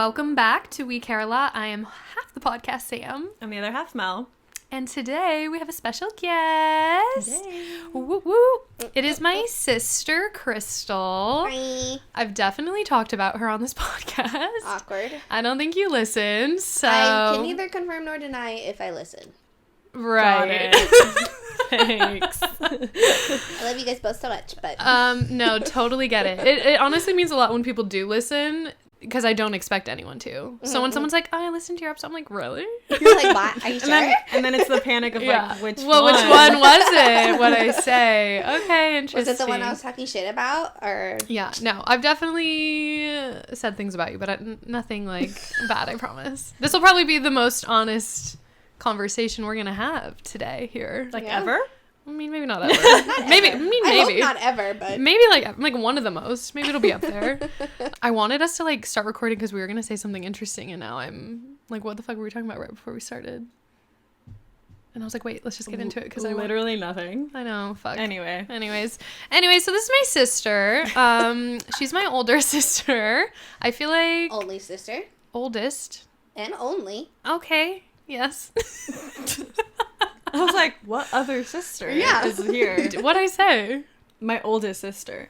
Welcome back to We Care a Lot. I am half the podcast, Sam. I'm the other half, Mel. And today we have a special guest. Yay. Woo woo. It is my sister, Krystal. Hi. I've definitely talked about her on this podcast. Awkward. I don't think you listened, so... I can neither confirm nor deny if I listen. Right. Thanks. I love you guys both so much, but... No, totally get it. It honestly means a lot when people do listen, because I don't expect anyone to. Mm-hmm. So when someone's like, oh, I listened to your episode, I'm like, really? You're like, what? Are you sure? And then it's the panic of like, which one? Well, which one was it? What I say? Okay, interesting. Was it the one I was talking shit about, or...? Yeah, no, I've definitely said things about you, but nothing like bad, I promise. This will probably be the most honest conversation we're gonna have today here. Like ever? I mean, maybe not ever. Not maybe. ever. I mean, I maybe. hope not ever, but... Maybe like one of the most. Maybe it'll be up there. I wanted us to like start recording because we were gonna say something interesting, and now I'm like, what the fuck were we talking about right before we started? And I was like, wait, let's just get into it because literally nothing. I know, fuck. Anyways, so this is my sister. She's my older sister. I feel like Only sister. oldest. And only. Okay. Yes. I was like, what other sister is here? What'd I say? My oldest sister.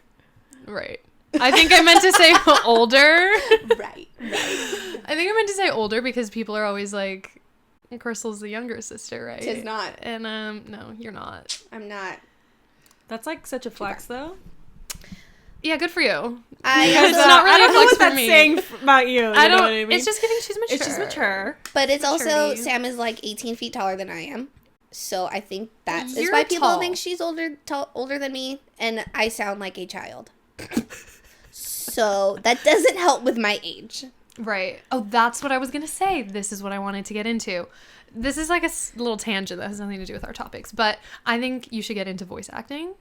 Right. I think I meant to say older. Right. I think I meant to say older because people are always like, Krystal's the younger sister, right? Tis not. And no, you're not. I'm not. That's like such a flex, though. Yeah, good for you. It's not really I don't a know flex what for that's me. saying about you. I don't. Know what I mean? It's just giving she's mature. She's mature. But it's also, Maturity. Sam is like 18 feet taller than I am. So I think that is You're why people tall. think she's older than me. And I sound like a child. So that doesn't help with my age. Right. Oh, that's what I was gonna say. This is what I wanted to get into. This is like a little tangent that has nothing to do with our topics, but I think you should get into voice acting.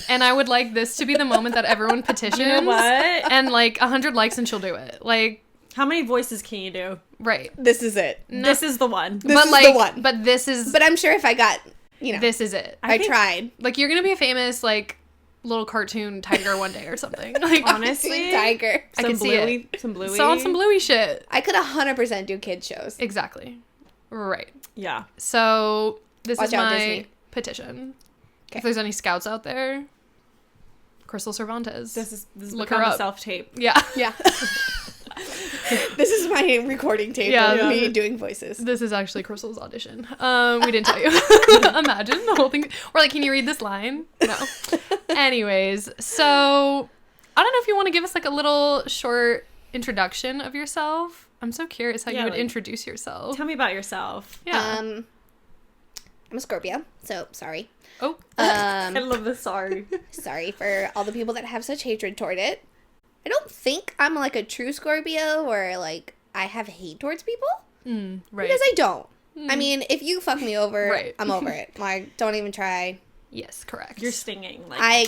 And I would like this to be the moment that everyone petitions. You know what? And like 100 likes and she'll do it. Like, How many voices can you do? right. This is it. No, This is the one. This but is like, the one. But this is, But I'm sure if I got, this is it. I think- tried. Like, you're gonna be a famous, like, little cartoon tiger one day or something. Like, Honestly, Tiger. I can see it. Some bluey. Saw some bluey shit. I could 100% do kid shows. Exactly. Right. Yeah. So, this Watch is out, my Disney. petition. Okay. If there's any scouts out there, Krystal Cervantes. This is Look become her a up. self-tape. Yeah. Yeah. This is my recording tape Yeah. of me doing voices. This is actually Krystal's audition. We didn't tell you. Imagine the whole thing. Or like, can you read this line? No. Anyways, so I don't know if you want to give us like a little short introduction of yourself. I'm so curious how you would like, introduce yourself. Tell me about yourself. Yeah. I'm a Scorpio, so sorry. Oh. I love this. Sorry. Sorry for all the people that have such hatred toward it. I don't think I'm like a true Scorpio where like I have hate towards people. Right. Because I don't. I mean, if you fuck me over, Right. I'm over it. Like, don't even try. Yes, correct. You're stinging. Like, I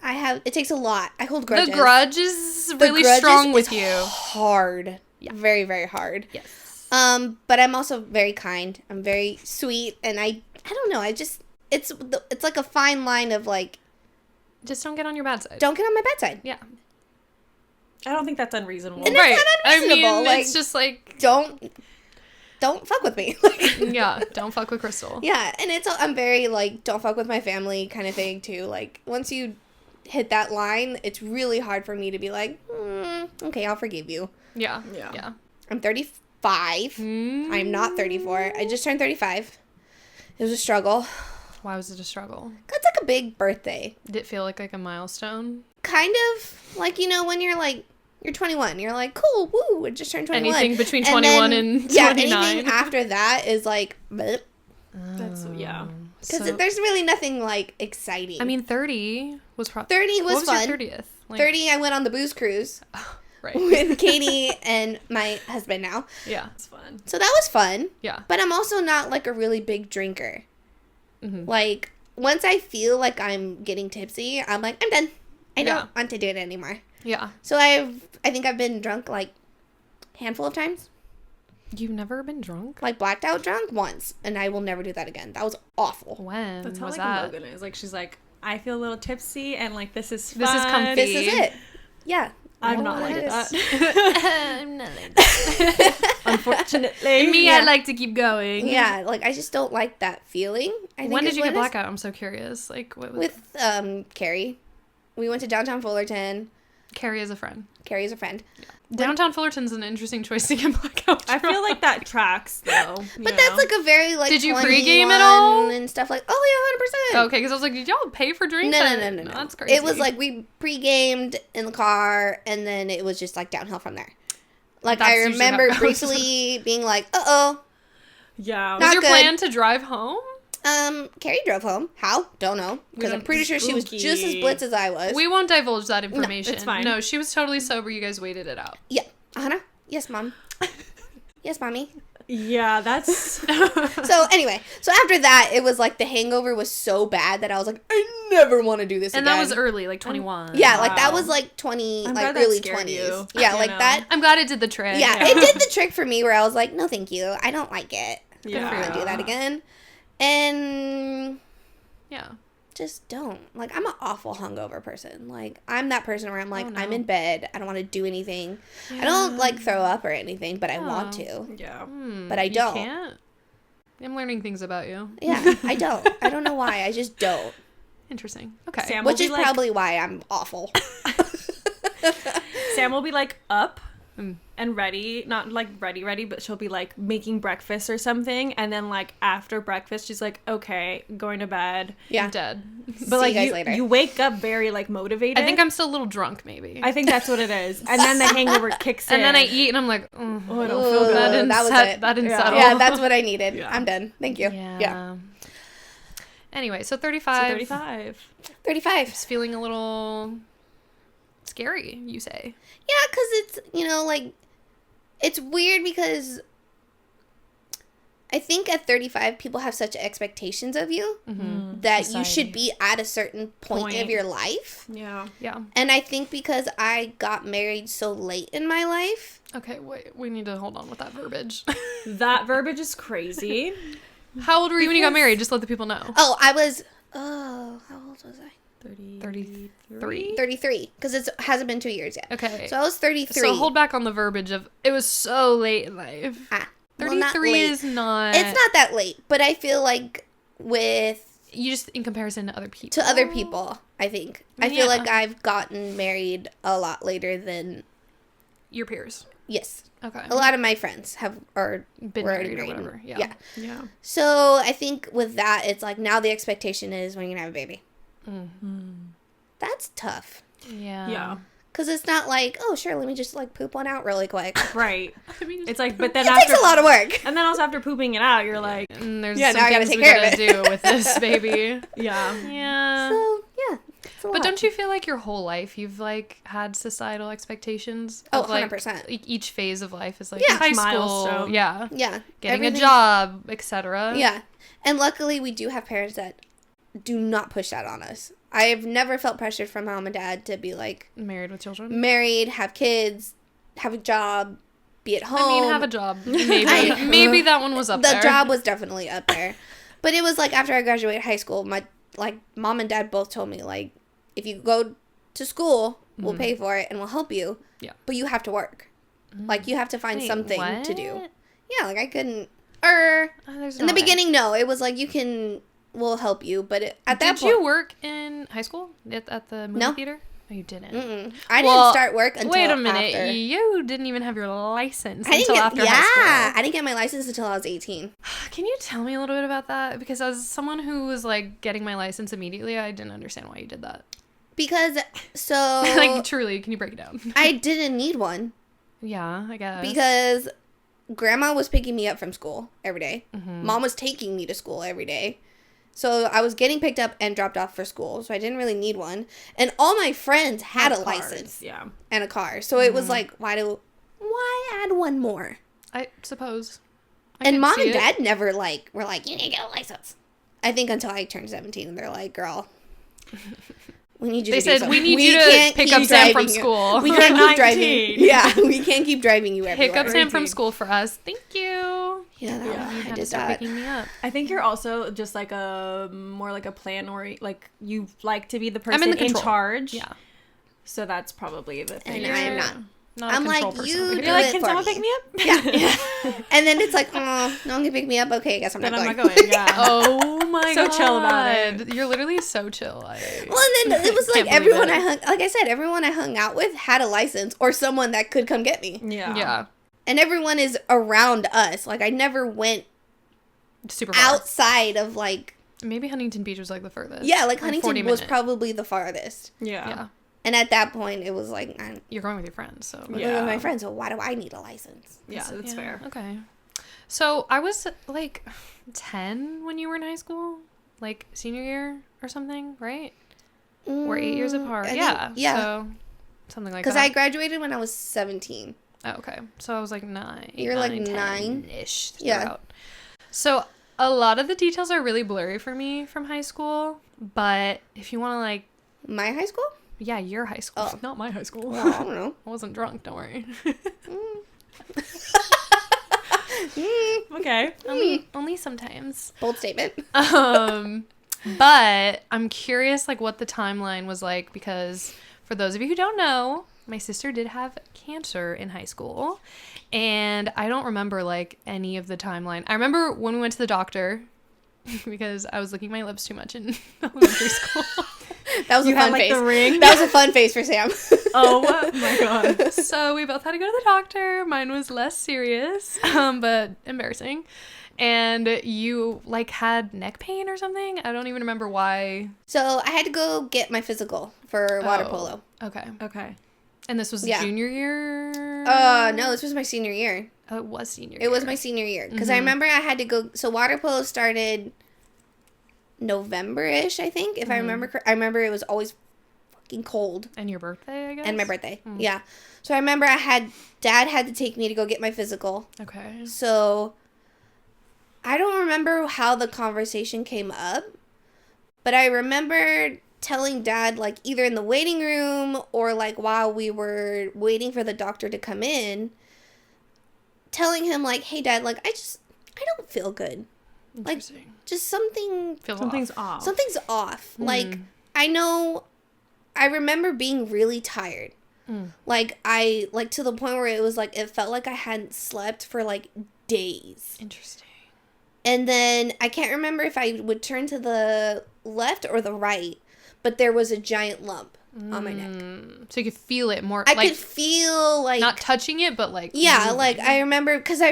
have, it takes a lot. I hold grudges. The grudge is The really grudges strong with is you. Hard. Yeah. Very, very hard. Yes. But I'm also very kind. I'm very sweet, and I don't know. I just it's like a fine line of like, Just don't get on your bad side. don't get on my bad side. Yeah. I don't think that's unreasonable. And that's not unreasonable, I mean, like- it's just like, Don't fuck with me. Like, yeah, don't fuck with Krystal. yeah, and I'm very like, don't fuck with my family kind of thing too. Like, once you hit that line, it's really hard for me to be like, okay, I'll forgive you. Yeah. Yeah. Yeah. I'm 35. I'm not 34. I just turned 35. It was a struggle. Why was it a struggle? That's like a big birthday. Did it feel like a milestone? Kind of like, when you're like, you're 21. You're like, cool, woo, I just turned 21. Anything between 21 and 29. Anything after that is like, because That's yeah. there's really nothing like exciting. I mean, 30 was probably 30 was what fun. Your 30th? Like, 30, I went on the booze cruise right. with Katie and my husband now. Yeah. It's fun. So that was fun. Yeah. But I'm also not like a really big drinker. Mm-hmm. Like, once I feel like I'm getting tipsy, I'm like, I'm done. I don't Yeah. want to do it anymore. Yeah. So I think I've been drunk like a handful of times. You've never been drunk? Like blacked out drunk once, and I will never do that again. That was awful. When That's how was like that? Logan is. Like she's like, I feel a little tipsy and like this is fun. This is comfy. This is it. Yeah. I'm not like Yes. that. I'm not like that. Unfortunately. Me, Yeah. I like to keep going. Yeah, like I just don't like that feeling. I think When did is you what get it is. blackout? I'm so curious. Like, what was With Carrie. We went to downtown Fullerton. Carrie as a friend? Carrie's a friend. Downtown Fullerton's an interesting choice to get blackout. I feel like that tracks though. But that's like a very like Did you 21 pregame at all? and stuff like yeah 100%. Okay, because I was like, did y'all pay for drinks? No. That's crazy. It was like we pre-gamed in the car, and then it was just like downhill from there. Like That's I usually remember how it goes. briefly being like, "Uh-oh." Yeah. was not your good. plan to drive home? Carrie drove home. How? Don't know. Because I'm pretty sure she was Spooky. just as blitz as I was. We won't divulge that information. it's fine. No, she was totally sober. You guys waited it out. Yeah. Hannah? Yes, Mom. Yes, Mommy. Yeah, that's So anyway, so after that, it was like the hangover was so bad that I was like, I never want to do this And again. that was early, like 21. Yeah, like that Wow. was like 20, I'm like glad that early scared 20s. you, Yeah, you like know. that. I'm glad it did the trick. Yeah, it did the trick for me where I was like, no, thank you. I don't like it. I don't want to do that again. And Yeah. just don't. Like, I'm an awful hungover person. Like, I'm that person where I'm like, Oh, no. I'm in bed. I don't want to do anything. I don't like throw up or anything, but I want to. yeah. But I You don't. can't? I'm learning things about you. Yeah, I don't. I don't know why. I just don't. Interesting. Okay. Sam Which will is be like, probably why I'm awful. Sam will be like up Mm. and ready, not like ready, but she'll be like making breakfast or something, and then like after breakfast, she's like, okay, going to bed. Yeah. I'm dead. But like you guys later. you wake up very like motivated. I think I'm still a little drunk, maybe. I think that's what it is, and then the hangover kicks in, and then I eat, and I'm like, oh, I don't feel good. that didn't, that was set, it. that didn't Yeah. settle. Yeah, that's what I needed. Yeah. I'm done. Thank you. Yeah. Anyway, so So 35. 35. 35. Just feeling a little scary, you say. Yeah, because it's, like, it's weird because I think at 35, people have such expectations of you that you should be at a certain point of your life. Yeah. Yeah. And I think because I got married so late in my life. Okay, wait. We need to hold on with that verbiage. That verbiage is crazy. How old were you when you got married? Just let the people know. Oh, how old was I? 33. 33. Because it hasn't been 2 years yet. Okay. So I was 33. So hold back on the verbiage of it was so late in life. Well, not 33 late. is not. It's not that late, but I feel like with You just in comparison to other people. to other people, I think. I feel Yeah. like I've gotten married a lot later than Your peers. yes. Okay. A lot of my friends Been were already married or married. whatever. Yeah. Yeah. Yeah. So I think with that, it's like now the expectation is when you're gonna have a baby. That's tough. Yeah. Yeah. Cause it's not like, oh sure, let me just like poop one out really quick. Right. I mean, It's like, but then It after takes a lot of work. and then also after pooping it out, you're like, and there's Yeah, some now I gotta things take we care of gotta do with this baby. yeah. Yeah. So yeah, it's a lot. But don't you feel like your whole life you've like had societal expectations? Oh, of, like, 100%. Each phase of life is like Yeah. high school, Milestone. yeah, Yeah. getting a everything- job, etc. Yeah. And luckily we do have parents that do not push that on us. I have never felt pressured from mom and dad to be like Married with children. married, have kids, have a job, be at home. I mean, have a job. Maybe that one was up The there. job was definitely up there. But it was like after I graduated high school, my mom and dad both told me like if you go to school, we'll pay for it and we'll help you. Yeah. But you have to work. Like you have to find Wait, something to do. what? Yeah, like I couldn't There's in no the way. beginning no, it was like we'll help you, but at that Did point you work in high school at the movie No. theater? No, you didn't. I Well, didn't start work until Wait a minute. after. You didn't even have your license I didn't until get, after yeah, high I didn't get my license until I was 18. school. Can you tell me a little bit about that? Because as someone who was like getting my license immediately, I didn't understand why you did that. Because so Like truly, can you break it down? I didn't need one Yeah, I guess. because grandma was picking me up from school every day. Mm-hmm. Mom was taking me to school every day. So I was getting picked up and dropped off for school. So I didn't really need one. And all my friends had a Cars, license Yeah. and a car. So it Mm-hmm. was like, why add one more? I suppose. I And could mom see and it. dad never were like, you need to get a license. I think until I turned 17 and they're like, girl, we need you They to do said, something. we need you to can't pick keep up Sam from driving you. school. We You're can't keep 19. driving. Yeah, we can't keep driving you everywhere. Pick up Sam from 18. school for us. Thank you. Yeah, You I had to did start that. picking me up. I think you're also just like a more like a plan or like you like to be the I'm person in the control. charge. Yeah. So that's probably the thing. And I'm not. Not a I'm control like, person you over do here. You're like, it can for someone me. pick me up? Yeah. And then it's like, oh, no one can pick me up. Okay, I guess I'm Then not I'm going. not going. Yeah. Oh my So god. chill about it. You're literally so chill. Well, and then it was Can't like believe everyone it. like I said, everyone I hung out with had a license or someone that could come get me. Yeah. And everyone is around us. Like, I never went Super far. outside of, like... Maybe Huntington Beach was like the furthest. Yeah, like 40 Huntington was minute. probably the farthest. Yeah. And at that point, it was like, I'm You're going with your friends, so. going Yeah. with my friends, so why do I need a license? Yeah, that's fair. Okay. So I was like 10 when you were in high school, like senior year or something, right? We're 8 years apart. I think- Yeah. yeah. So something like that. Because I graduated when I was 17. Oh, okay. So I was like 9. You're like 9? ish. Yeah. So a lot of the details are really blurry for me from high school, but if you want to like, My high school? yeah, your high school, Oh. not my high school. Well, I don't know. I wasn't drunk. Don't worry. Okay. only sometimes. Bold statement. But I'm curious like what the timeline was like, because for those of you who don't know, my sister did have cancer in high school, and I don't remember like any of the timeline. I remember when we went to the doctor because I was licking my lips too much in elementary school. That was You a had fun like face. the ring. That was a fun face for Sam. Oh my god. So we both had to go to the doctor. Mine was less serious, but embarrassing. And you like had neck pain or something? I don't even remember why. So I had to go get my physical for water Oh. polo. Okay. Okay. And this was Yeah. junior year? No, this was my senior year. Oh, it was senior year. It was my senior year. Because I remember I had to go... So water polo started November-ish, I think. If I remember I remember it was always fucking cold. And your birthday, I guess? And my birthday. Yeah. So I remember Dad had to take me to go get my physical. Okay. So I don't remember how the conversation came up, but I remember telling Dad, like, either in the waiting room or, like, while we were waiting for the doctor to come in, telling him, like, hey, Dad, like, I don't feel good. Like, Interesting. just something, Feels Something's off. off. something's off. Like, I remember being really tired. Like, to the point where it was, like, it felt like I hadn't slept for, like, days. Interesting. And then I can't remember if I would turn to the left or the right, but there was a giant lump on my neck. So you could feel it more. I like, could feel like not touching it, but like. yeah, moving. like I remember because I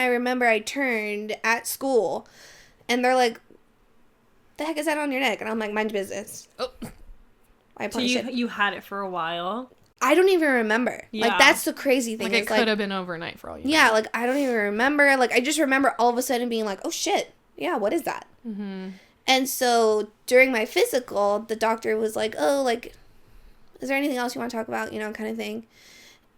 remember I turned at school, and they're like, "The heck is that on your neck?" And I'm like, "Mind your business." Oh. I So punched it. you had it for a while. I don't even remember. Yeah. Like that's the crazy thing. Like it is, could have been overnight for all you know. Yeah, like I don't even remember. Like I just remember all of a sudden being like, "Oh shit, yeah, what is that?" And so during my physical, the doctor was like, "Oh, like, is there anything else you want to talk about?" You know, kind of thing.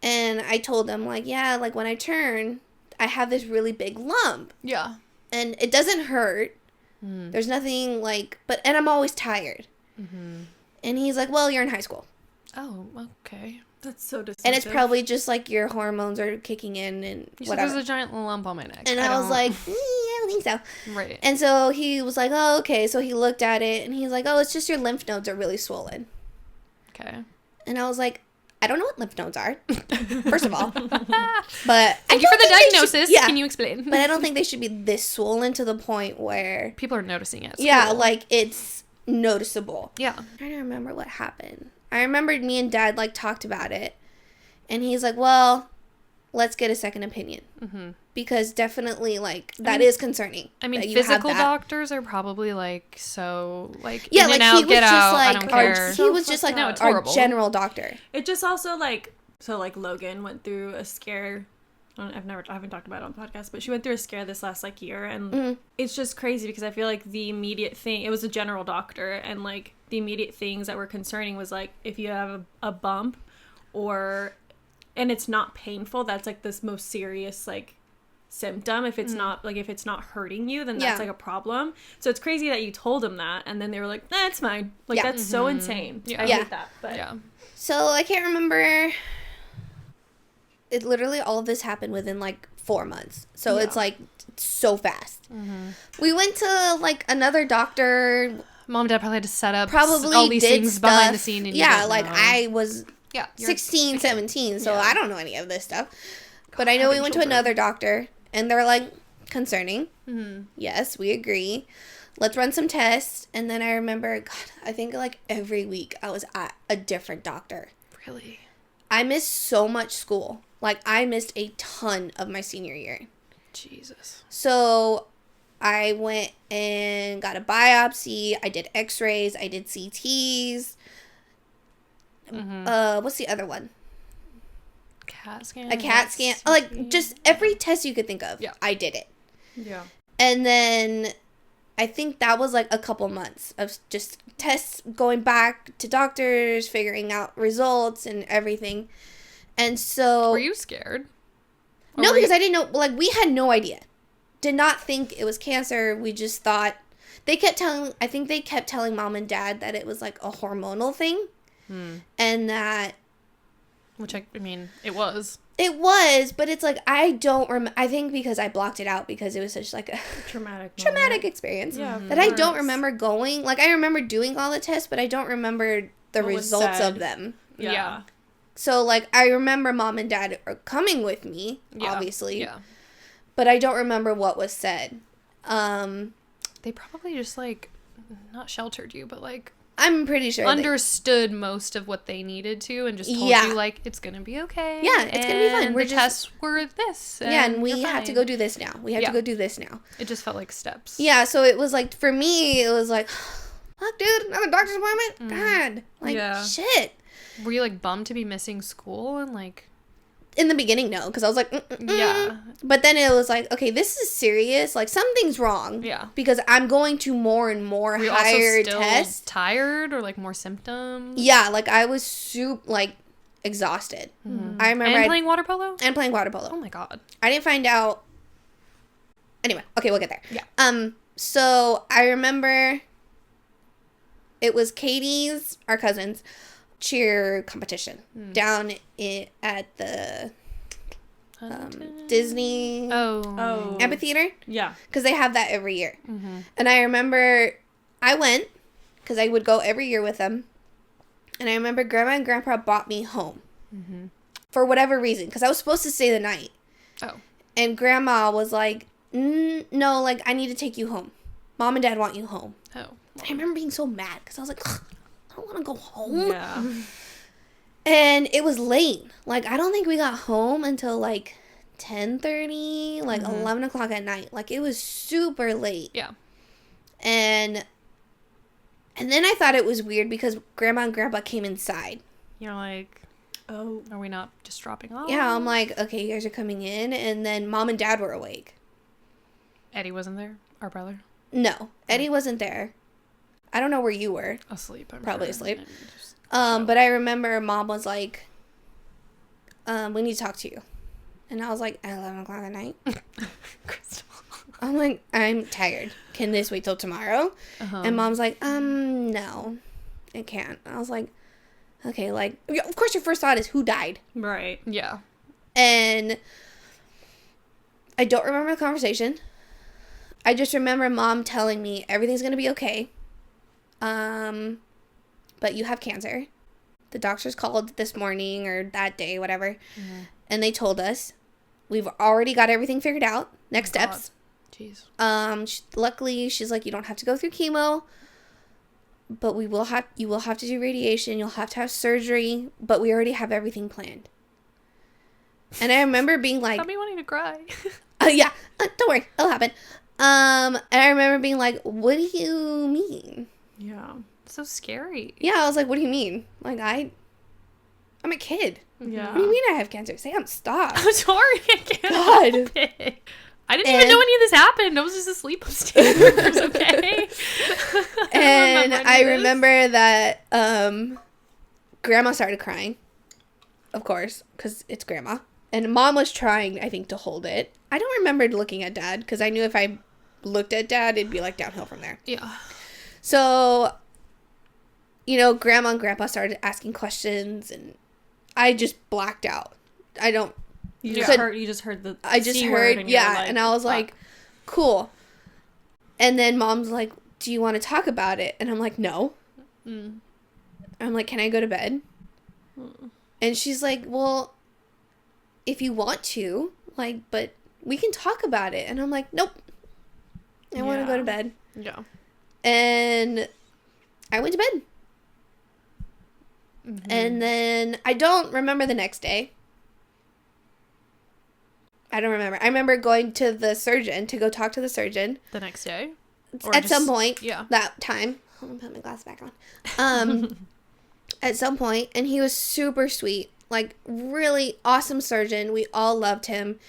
And I told him like, "Yeah, like when I turn, I have this really big lump, Yeah. and it doesn't hurt. There's nothing like, and I'm always tired." And he's like, "Well, you're in high school." Oh, okay. That's so dismissive. And it's probably just like your hormones are kicking in and You said whatever. there's a giant lump on my neck. And I was like, I don't think so. Right. And so he was like, oh, okay. So he looked at it and he's like, oh, it's just your lymph nodes are really swollen. Okay. And I was like, I don't know what lymph nodes are, first of all. But Thank you for the diagnosis. Yeah. Can you explain? But I don't think they should be this swollen to the point where, People are noticing it. It's yeah, cool. like it's noticeable. Yeah. I'm trying to remember what happened. I remembered me and Dad like talked about it. And he's like, well, let's get a second opinion. Because definitely, like, that is concerning. I mean, that you have physical that. doctors are probably like so like Yeah, in like and out, he was get just out. like I don't our, care. he was just like No, it's our horrible. general doctor. It just also like Logan went through a scare. I haven't talked about it on the podcast, but she went through a scare this last like year, and it's just crazy because I feel like the immediate thing, it was a general doctor, and like the immediate things that were concerning was like if you have a bump and it's not painful, that's like this most serious like symptom. If it's not like if it's not hurting you, then that's like a problem. So it's crazy that you told them that, and then they were like, nah, it's fine. Like that's so insane. Yeah. I Yeah. hate that. But Yeah. So I can't remember. It literally all of this happened within like 4 months. So it's like so fast. We went to like another doctor Mom and dad probably had to set up probably all these did things stuff. behind the scene. And Yeah, you like don't know. I was yeah, 16, 17, so Yeah. I don't know any of this stuff. But I know we went to another doctor, and they're like, concerning. Mm-hmm. Yes, we agree. Let's run some tests. And then I remember, God, I think like every week I was at a different doctor. Really? I missed so much school. Like, I missed a ton of my senior year. Jesus. So I went and got a biopsy. I did x-rays. I did CTs. Mm-hmm. What's the other one? CAT scan? A CAT scan. Like, just every test you could think of. Yeah. I did it. Yeah. And then I think that was like a couple months of just tests, going back to doctors, figuring out results and everything. And so... Were you scared? Or No, were because you... I didn't know. Like, we had no idea. Did not think it was cancer. We just thought... I think they kept telling mom and dad that it was like a hormonal thing. And that... Which, I mean, it was. It was, but it's like, I don't remember. I think because I blocked it out because it was such like a traumatic experience. Yeah, that I don't remember going. Like, I remember doing all the tests, but I don't remember the What was results said. of them. Yeah. So, like, I remember mom and dad are coming with me, obviously. Yeah. But I don't remember what was said. They probably just, like, not sheltered you, but, like, I'm pretty sure understood most of what they needed to and just told Yeah. you, like, it's gonna be okay. Yeah, it's gonna be fine. And We're the just... tests were this. and we you're have to fine. go do this now. We have Yeah. to go do this now. It just felt like steps. Yeah, so it was like, for me, it was like, fuck, dude, another doctor's appointment? God. Like, Yeah. shit. Were you, like, bummed to be missing school and, like... In the beginning, no, because I was like, Yeah. But then it was like, okay, this is serious. Like, something's wrong. Yeah. Because I'm going to more and more Were you higher also still tests. tired or, like, more symptoms? Yeah, like, I was like, exhausted. I remember... And playing water polo? And playing water polo. Oh, my God. I didn't find out... Anyway, okay, we'll get there. Yeah. So, I remember... It was Katie's, our cousin's, cheer competition down at the Disney Oh. amphitheater, Yeah. because they have that every year. And I remember I went because I would go every year with them, and I remember Grandma and Grandpa brought me home for whatever reason, because I was supposed to stay the night. Oh. And Grandma was like, no, like, I need to take you home. Mom and Dad want you home. Oh. I remember being so mad because I was like, ugh, I don't want to go home. Yeah. And it was late. Like, I don't think we got home until like 10:30, like 11 o'clock at night. Like, it was super late. Yeah. And then I thought it was weird because Grandma and Grandpa came inside. You're like, Oh. are we not just dropping off? Yeah, I'm like, okay, you guys are coming in. And then Mom and Dad were awake. Eddie wasn't there? Our brother? No, Eddie wasn't there. I don't know where you were. Asleep. I'm Probably sure. asleep. And just- But I remember Mom was like, we need to talk to you. And I was like, at 11 o'clock at night? Krystal. I'm like, I'm tired. Can this wait till tomorrow? And Mom's like, no, it can't. I was like, okay, like, of course your first thought is who died? Right. Yeah. And I don't remember the conversation. I just remember Mom telling me everything's going to be okay. But you have cancer. The doctors called this morning or that day, whatever. And they told us we've already got everything figured out. Next Oh, God. steps. Jeez. Luckily, she's like, you don't have to go through chemo, but you will have to do radiation. You'll have to have surgery, but we already have everything planned. And I remember being like, Got me wanting to cry. yeah, don't worry, it'll happen. And I remember being like, what do you mean? Yeah. So scary. Yeah, I was like, what do you mean? Like, I'm a kid. Yeah. What do you mean I have cancer? Sam, stop. I'm sorry. I can't God. help it. I didn't even know any of this happened. I was just asleep upstairs. Okay. And I this. remember that Grandma started crying, of course, because it's Grandma. And Mom was trying, I think, to hold it. I don't remember looking at Dad, because I knew if I looked at Dad, it'd be like downhill from there. Yeah. So, Grandma and Grandpa started asking questions, and I just blacked out. I don't... You Yeah. just heard the I just C heard, word and you were yeah, like, and I was fuck. like, cool. And then Mom's like, do you want to talk about it? And I'm like, no. I'm like, can I go to bed? And she's like, well, if you want to, like, but we can talk about it. And I'm like, nope. I want to go to bed. Yeah. And I went to bed. And then I don't remember the next day. I don't remember. I remember going to the surgeon to go talk to the surgeon. The next day? At some point. Yeah. That time. Hold on, put my glass back on. At some point, and he was super sweet. Like, really awesome surgeon. We all loved him.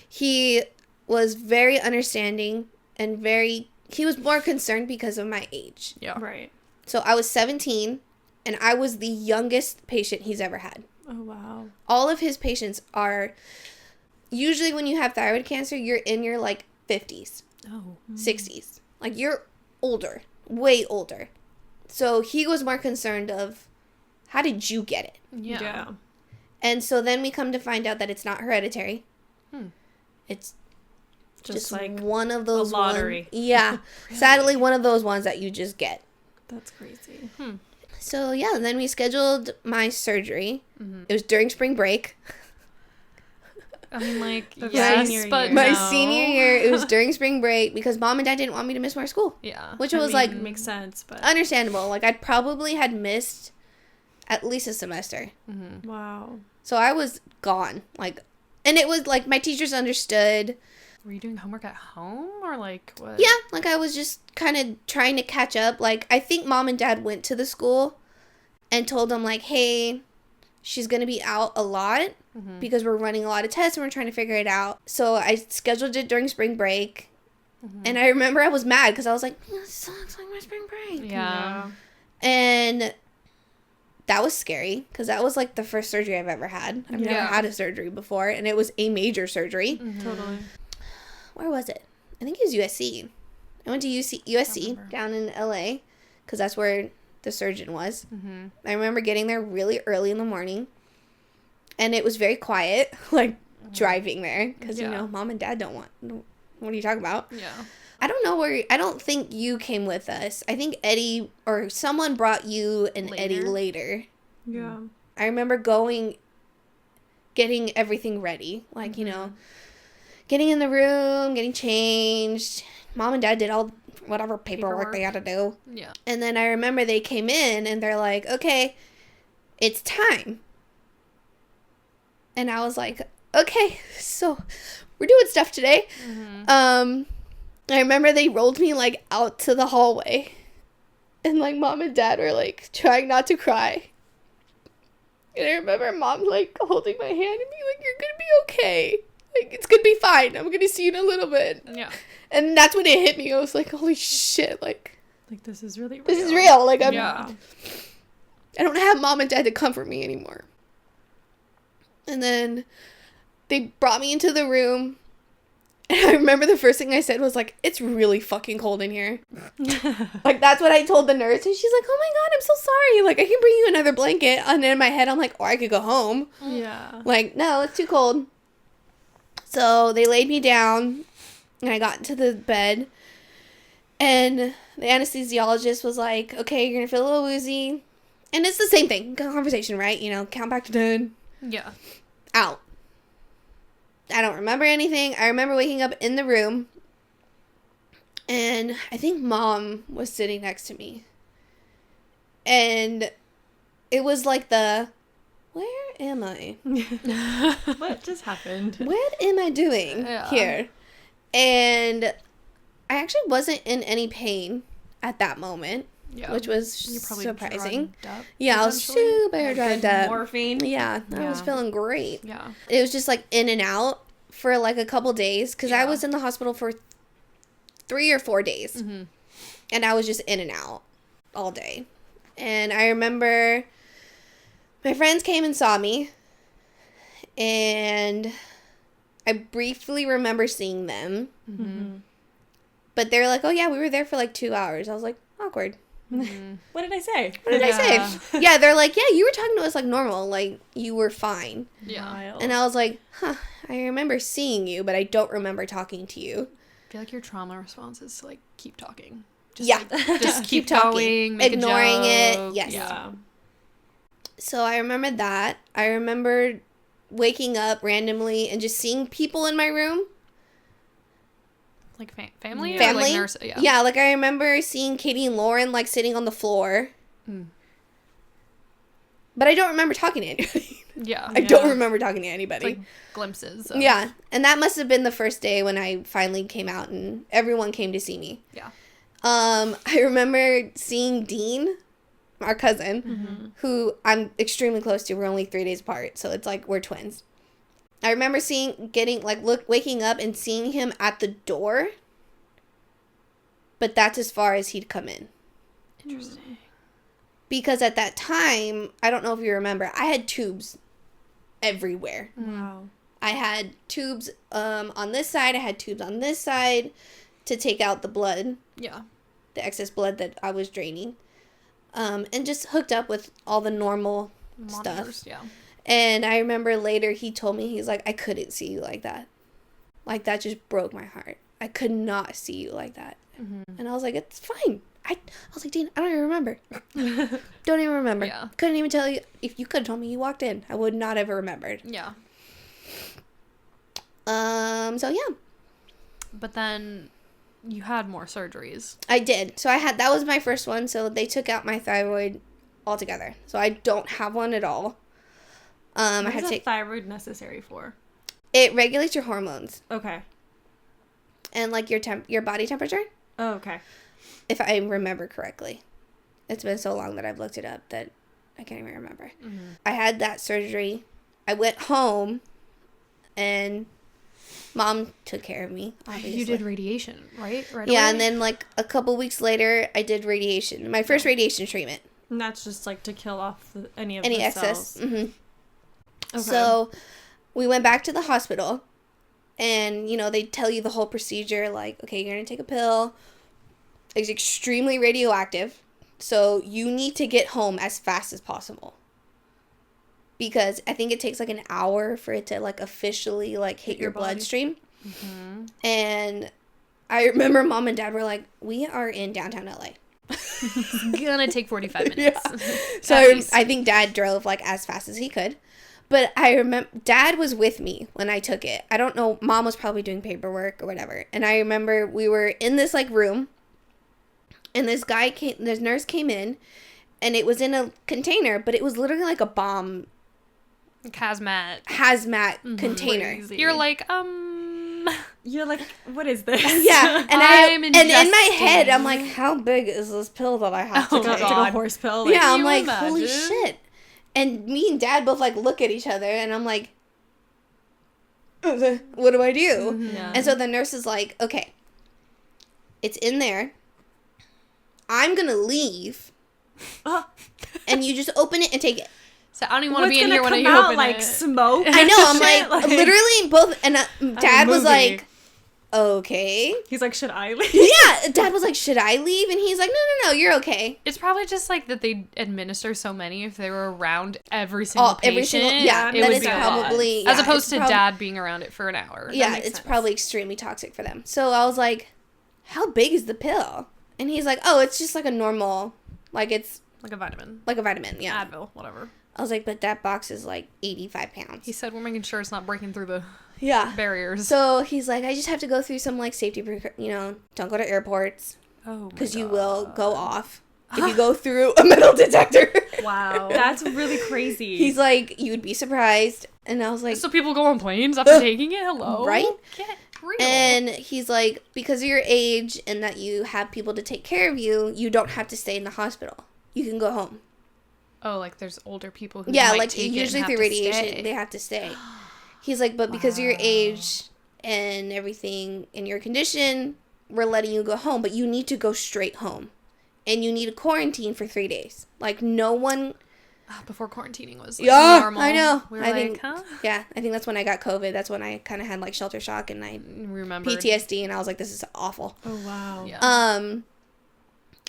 He was very understanding and he was more concerned because of my age. Yeah. Right. So I was 17, and I was the youngest patient he's ever had. Oh, wow. All of his patients are, usually when you have thyroid cancer, you're in your, like, 50s, 60s. Like, you're older, way older. So he was more concerned of, how did you get it? Yeah. And so then we come to find out that it's not hereditary. It's just like one of those a lottery. Yeah. Really? Sadly, one of those ones that you just get. That's crazy. So, yeah, then we scheduled my surgery. It was during spring break. I mean, like, The yes, senior but year. My no. senior year, it was during spring break because mom and dad didn't want me to miss more school. Yeah. Which I was, mean, like, makes sense, but understandable. Like, I probably had missed at least a semester. wow. So I was gone. Like, and it was, like, my teachers understood. Were you doing homework at home or, like, what? Yeah, like, I was just kind of trying to catch up. Like, I think mom and dad went to the school and told them, like, hey, she's going to be out a lot because we're running a lot of tests and we're trying to figure it out. So I scheduled it during spring break. And I remember I was mad because I was like, this sucks like my spring break. Yeah. And that was scary because that was, like, the first surgery I've ever had. I've never had a surgery before, and it was a major surgery. Totally. Where was it? I think it was USC. I went to USC remember. down in LA because that's where the surgeon was. I remember getting there really early in the morning, and it was very quiet, like driving there because, you know, mom and dad don't want. What are you talking about? Yeah. I don't know where. I don't think you came with us. I think Eddie or someone brought you and Eddie later. Yeah. I remember getting everything ready, like, you know, getting in the room, getting changed. Mom and dad did all whatever paperwork they had to do. Yeah. And then I remember they came in and they're like, okay, it's time. And I was like, okay, so we're doing stuff today. I remember they rolled me, like, out to the hallway. And, like, mom and dad were, like, trying not to cry. And I remember mom, like, holding my hand and being like, you're gonna be okay. Like, it's gonna be fine. I'm gonna see you in a little bit. Yeah. And that's when it hit me. I was like, holy shit, like, This is really real. this is real. Like, I don't have mom and dad to comfort me anymore. And then they brought me into the room. And I remember the first thing I said was, like, it's really fucking cold in here. Like, that's what I told the nurse. And she's like, oh my God, I'm so sorry. Like, I can bring you another blanket. And in my head, I'm like, or I could go home. Yeah. Like, no, it's too cold. So they laid me down. And I got into the bed. And the anesthesiologist was like, okay, you're going to feel a little woozy. And it's the same thing. Conversation, right? You know, count back to 10. Yeah. Out. I don't remember anything. I remember waking up in the room. And I think mom was sitting next to me. And it was like where am I? What just happened? What am I doing here? And I actually wasn't in any pain at that moment. Yeah. Which was You're probably surprising. drugged up, Yeah, I was super drugged up. Morphine. Yeah, I was feeling great. Yeah. It was just like in and out for like a couple days because I Yeah. was in the hospital for 3 or 4 days. And I was just in and out all day. And I remember my friends came and saw me. And I briefly remember seeing them. But they were like, oh yeah, we were there for like 2 hours. I was like, awkward. What did I say? What did I say? Yeah, they're like, yeah, you were talking to us like normal. Like, you were fine. Yeah. And I was like, huh, I remember seeing you, but I don't remember talking to you. I feel like your trauma response is to, like, keep talking. Just keep talking, going, make ignoring a joke. it. Yes. Yeah. So I remember that. I remember waking up randomly and just seeing people in my room. Like family? Yeah. Or like Family? nurse? Yeah. Yeah, like I remember seeing Katie and Lauren like sitting on the floor. But I don't remember talking to anybody. Yeah. I don't remember talking to anybody. Like glimpses. Yeah. And that must have been the first day when I finally came out and everyone came to see me. Yeah. I remember seeing Dean, our cousin, who I'm extremely close to. We're only 3 days apart, so it's like we're twins. I remember waking up and seeing him at the door, but that's as far as he'd come in. Interesting. Because at that time, I don't know if you remember, I had tubes everywhere. Wow. I had tubes on this side, I had tubes on this side to take out the blood. Yeah. The excess blood that I was draining. And just hooked up with all the normal Monitors, stuff. Yeah. And I remember later he told me, he's like, I couldn't see you like that. Like, that just broke my heart. I could not see you like that. And I was like, it's fine. I was like, Dean, I don't even remember. Don't even remember. Yeah. Couldn't even tell you. If you could have told me you walked in, I would not have remembered. Yeah. So yeah. But then you had more surgeries. I did. So that was my first one. So they took out my thyroid altogether. So I don't have one at all. I What had is to a thyroid necessary for? It regulates your hormones Okay. and like your body temperature, Oh, okay. if I remember correctly. It's been so long that I've looked it up that I can't even remember. I had that surgery. I went home and Mom took care of me, obviously. You did radiation, right? Right Yeah, away? and then like a couple weeks later, I did radiation. My first radiation treatment. And that's just like to kill off any Any the excess. cells. Okay. So we went back to the hospital and, they tell you the whole procedure. Like, okay, you're going to take a pill. It's extremely radioactive. So you need to get home as fast as possible. Because I think it takes like an hour for it to like officially like hit your body. bloodstream. And I remember Mom and Dad were like, we are in downtown LA. It's gonna take 45 minutes. So At least. I think Dad drove like as fast as he could. But I remember Dad was with me when I took it. I don't know. Mom was probably doing paperwork or whatever. And I remember we were in this like room and this nurse came in and it was in a container, but it was literally like a bomb hazmat container. Crazy. You're like, You're like, what is this? Yeah. And I'm and in my ingesting. head, I'm like, how big is this pill that I have to Oh, take? Like God. a horse pill. Yeah, Can I'm you like, holy imagine? shit. And me and Dad both like look at each other and I'm like, what do I do? Yeah. And so the nurse is like, okay, it's in there. I'm going to leave. And you just open it and take it. so I don't even want to What's be in gonna here when come you out, open like it. smoke? I know. I'm Shit, like, literally both. And Dad was movie. like, okay. He's like, should I leave? Yeah. Dad was like, should I leave? And he's like, no, you're okay. It's probably just like that they administer so many. If they were around every single patient, Every single, yeah, it that would is be a lot. probably, As yeah, opposed it's to prob- Dad being around it for an hour. Yeah, makes it's sense. probably extremely toxic for them. So I was like, how big is the pill? And he's like, oh, it's just like a normal, like it's Like a vitamin. like a vitamin, yeah. Advil, whatever. I was like, but that box is like 85 pounds. He said we're making sure it's not breaking through the Yeah. barriers. So he's like, I just have to go through some like safety, don't go to airports oh, because you will go off if you go through a metal detector. Wow. That's really crazy. He's like, you would be surprised. And I was like, So people go on planes after taking it? Hello? Right? Get real. and he's like, because of your age and that you have people to take care of you, you don't have to stay in the hospital. You can go home. Oh, like there's older people who Yeah, might like take it usually and through have to radiation, stay. they have to stay. He's like, but because of your age and everything in your condition, we're letting you go home, but you need to go straight home. And you need a quarantine for 3 days. Like, no one... Before quarantining was like, Yeah, normal. I know. We were I like, think, huh? yeah, I think that's when I got COVID. That's when I kind of had, like, shelter shock and I... Remember PTSD, and I was like, this is awful. oh, wow. Yeah.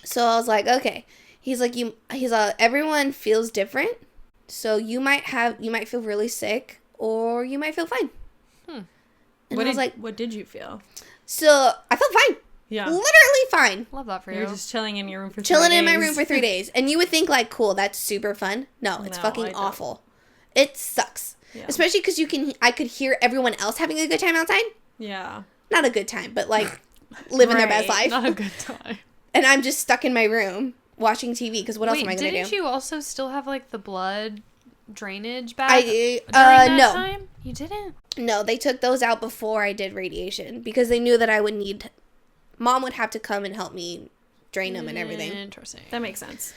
So I was like, okay. He's like, everyone feels different. So you might feel really sick, or you might feel fine. And I was like, what did you feel? so I felt fine. Yeah. Literally fine. Love that for you. You're just chilling in your room for 3 Chilling days. in my room for 3 days. And you would think, like, cool, that's super fun. No, it's No, I fucking don't. awful. It sucks. Yeah. Especially because I could hear everyone else having a good time outside. Yeah. Not a good time, but, like, living their best life. Not a good time. And I'm just stuck in my room watching TV, because what else am I going to do? Didn't you also still have, like, the blood drainage bag during that no. time? You didn't? No, they took those out before I did radiation, because they knew that I would need... Mom would have to come and help me drain them and everything. Interesting. That makes sense.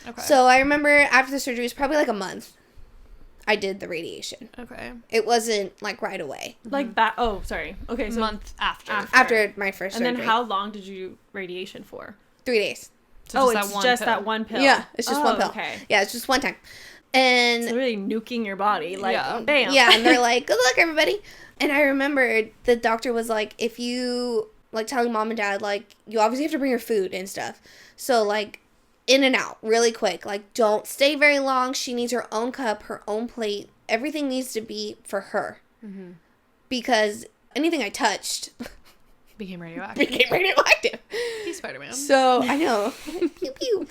Okay. So I remember after the surgery, it was probably like a month, I did the radiation. Okay. It wasn't, like, right away. Like that. Oh, sorry. Okay, so Month after. After my first surgery. And then how long did you do radiation for? 3 days. So It's just that one pill. Yeah, it's just one pill. Okay. Yeah, it's just one time. And It's really nuking your body. Like, Yeah. bam. yeah, and they're like, good luck, everybody. And I remember the doctor was like, if you, like, telling mom and dad, like, you obviously have to bring your food and stuff. So, like, in and out really quick. Like, don't stay very long. She needs her own cup, her own plate. Everything needs to be for her. Mm-hmm. Because anything I touched Became radioactive. became radioactive. He's Spider-Man. So, I know. Pew, pew.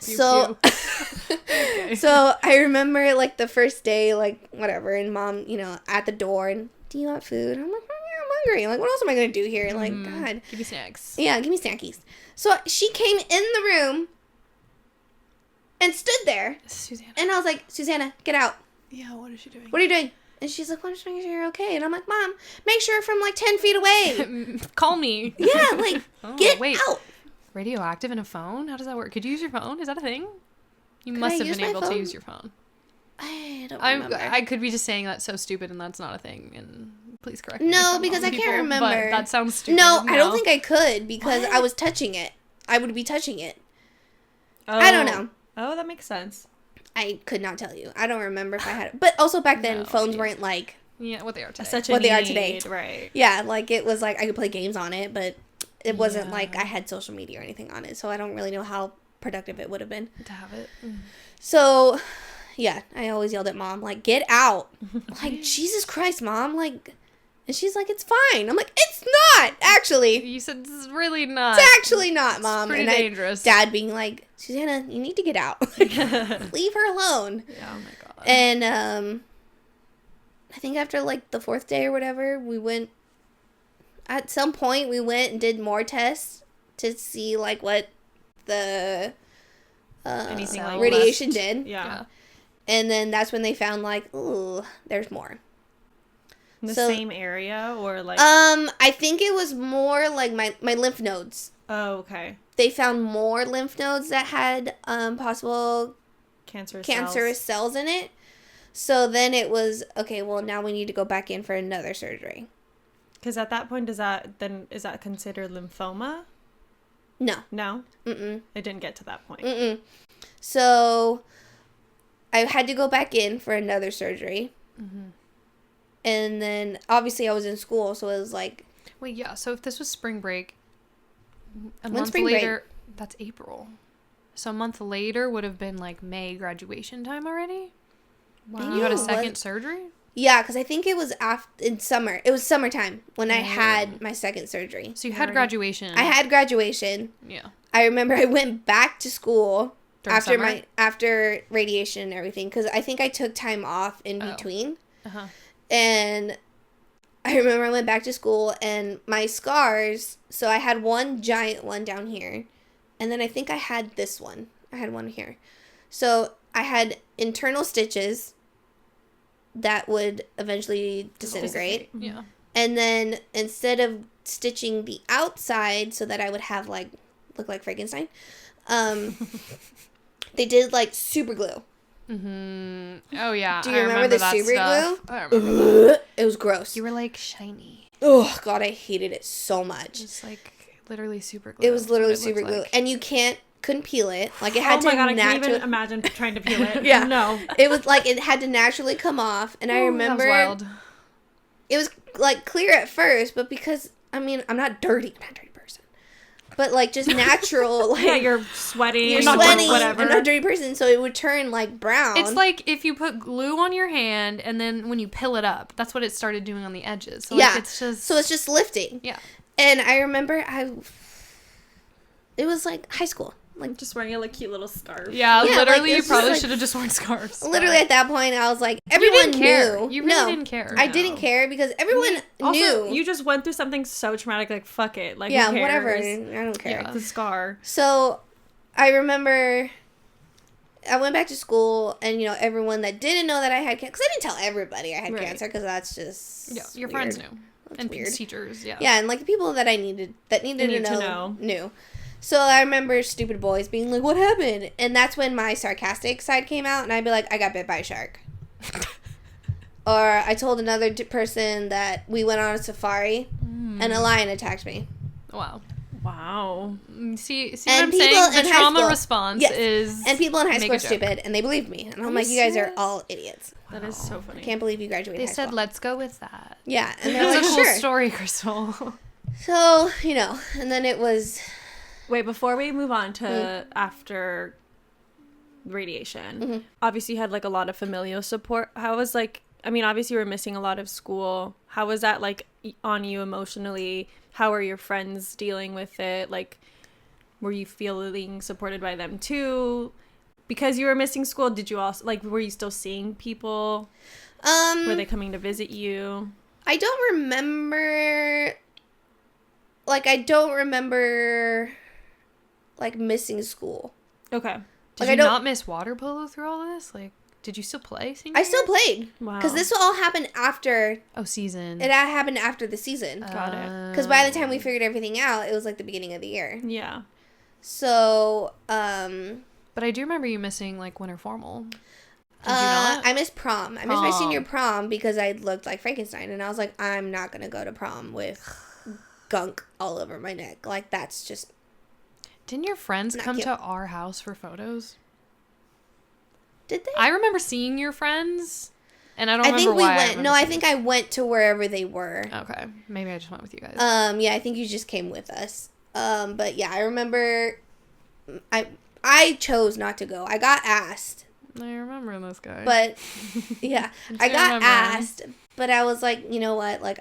So, Okay. so I remember, like, the first day, like, whatever, and mom, you know, at the door, and, do you want food? I'm like, yeah, I'm hungry. Like, what else am I going to do here? Like, God. Give me snacks. Yeah, give me snackies. So she came in the room and stood there, Susanna. and I was like, Susanna, get out. Yeah, what is she doing? What are you doing? And she's like, well, I'm just making sure you're okay. And I'm like, Mom, make sure from, like, 10 feet away. Call me. Yeah, like, Oh, get wait. out. Radioactive in a phone? How does that work? Could you use your phone? Is that a thing? You Could must I have use been my able to phone? use your phone. I don't remember. I could be just saying that's so stupid and that's not a thing. And please correct me. No, if I'm because wrong, I can't people, remember. But that sounds stupid. No, I don't think I could because I was touching it. I would be touching it. I don't know. Oh, that makes sense. I could not tell you. I don't remember if I had it. But also back then, No, phones yeah. weren't like... Yeah, what they are today. Such a What they are need, today. Right. Yeah, like it was like I could play games on it, but it wasn't Yeah. like I had social media or anything on it. So I don't really know how productive it would have been. To have it. So, yeah, I always yelled at Mom, like, get out. Like, Jesus Christ, Mom. Like, and she's like, it's fine. I'm like, it's not, actually. You said this is really not. It's actually not, Mom. pretty And dangerous. Dad being like, Susanna, you need to get out. Leave her alone. Yeah, oh my god. And I think after like the 4th day or whatever, we went. At some point, we went and did more tests to see like what the Anything like radiation left. did. Yeah. And then that's when they found like, ooh, there's more. In the So- same area or like. I think it was more like my lymph nodes. Oh, okay. They found more lymph nodes that had possible cancerous cells in it. So then it was, okay, well, now we need to go back in for another surgery. Because at that point, is that considered lymphoma? No. No? Mm-mm. It didn't get to that point. Mm-mm. So I had to go back in for another surgery. Mm-hmm. And then, obviously, I was in school, so it was like... Wait, yeah, so if this was spring break, a When's month spring break? later, that's April. So a month later would have been like May graduation time already? Wow. You had a What? second surgery? Yeah, because I think it was in summer. It was summertime when I had my second surgery. So you had graduation. I had graduation. Yeah. I remember I went back to school During summer? after radiation and everything because I think I took time off in between. Uh-huh. And I remember I went back to school and my scars, so I had one giant one down here. And then I think I had this one. I had one here. So I had internal stitches that would eventually disintegrate. Yeah. And then instead of stitching the outside so that I would have like look like Frankenstein, they did like super glue. Mm-hmm. Oh, yeah. Do you remember the that super stuff. glue? I remember. It was gross. You were like shiny. Oh God, I hated it so much. It's like literally super glue. It was literally That's what it super glue, looked like. and you couldn't peel it. Like it had Oh my to god, I can't naturally. even imagine trying to peel it. Yeah. No. It was like it had to naturally come off, and I Ooh, remember that was wild. it was like clear at first, but because I'm not a dirty person, but like just natural, like Yeah, you're sweating. you're not sweating. Whatever. I'm not a dirty person, so it would turn like brown. It's like if you put glue on your hand and then when you peel it up, that's what it started doing on the edges. So yeah, like it's just so it's just lifting. yeah. And I remember it was like high school. Like just wearing a like cute little scarf. Yeah, literally, like, you probably like, should have just worn scarves. Literally at that point, I was like, everyone didn't care. knew. You really didn't care. I didn't care because everyone Also, knew. you just went through something so traumatic, like, fuck it. Like, Yeah, who whatever. cares? I don't care. Yeah. The scar. So, I remember I went back to school, and, you know, everyone that didn't know that I had cancer, because I didn't tell everybody I had cancer, because that's just your weird. friends knew. That's and weird. teachers, yeah. Yeah, and, like, the people that I needed to know knew. So I remember stupid boys being like, what happened? And that's when my sarcastic side came out, and I'd be like, I got bit by a shark. Or I told another person that we went on a safari, and a lion attacked me. Wow. See what And I'm people saying? in The high trauma school- response Yes. is... And people in high school make are a joke. stupid, and they believed me. And I'm Are like, you you guys are serious? all idiots. That is so funny. I can't believe you graduated They high said, school. let's go with that. Yeah, and they're That's like, a cool sure. story, Krystal. So, you know, and then it was... Wait, before we move on to after radiation, obviously you had like a lot of familial support. How was like, I mean, obviously you were missing a lot of school. How was that like on you emotionally? How are your friends dealing with it? Like, were you feeling supported by them too? Because you were missing school, did you also, like, were you still seeing people? Were they coming to visit you? I don't remember... Like, I don't remember... like missing school. Okay. Did Like, you not miss water polo through all this? Like, did you still play senior I still year? played. Wow. Because this all happened after... season. It happened after the season. Got it. Because by the time we figured everything out, it was like the beginning of the year. Yeah. So, But I do remember you missing, like, winter formal. Did you not? I missed prom. I missed my senior prom because I looked like Frankenstein. And I was like, I'm not going to go to prom with gunk all over my neck. Like, that's just... Didn't your friends Not come cute. to our house for photos? Did they? I remember seeing your friends, and I don't I remember think we why. went. No, I think I went to wherever they were. Okay, maybe I just went with you guys. Yeah, I think you just came with us. But yeah, I remember I chose not to go. I got asked. I remember this guy. But yeah, I got remember. asked, but I was like, you know what? Like,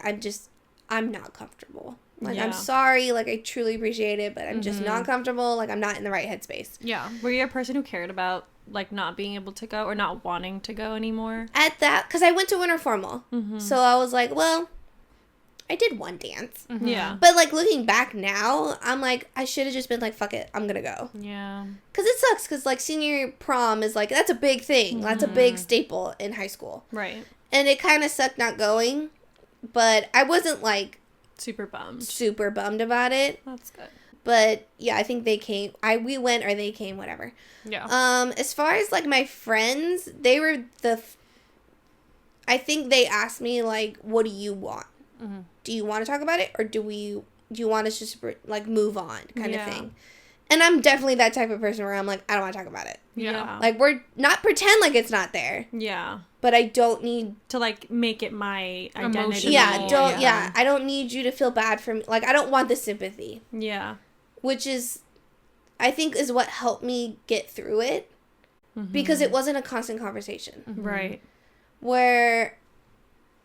I'm not comfortable. Like, Yeah. I'm sorry. Like, I truly appreciate it, but I'm just not comfortable. Like, I'm not in the right headspace. yeah. Were you a person who cared about, like, not being able to go or not wanting to go anymore? At that, because I went to winter formal. So I was like, well, I did one dance. Yeah. But, like, looking back now, I'm like, I should have just been like, fuck it, I'm gonna go. Yeah. Because it sucks, because, like, senior prom is, like, that's a big thing. That's a big staple in high school. Right. And it kind of sucked not going, but I wasn't, like, Super bummed. super bummed about it. That's good. But, yeah, I think they came. We went or they came, whatever. Yeah. As far as, like, my friends, they were I think they asked me, like, what do you want? Do you want to talk about it, or do you want us just, like, move on kind of thing? And I'm definitely that type of person where I'm like, I don't want to talk about it. Yeah. Like, we're not pretend like it's not there, Yeah. but I don't need... To, like, make it my identity. Emotional. Yeah, I don't need you to feel bad for me. Like, I don't want the sympathy. Yeah. Which is, I think, is what helped me get through it. Because it wasn't a constant conversation. Right. Where,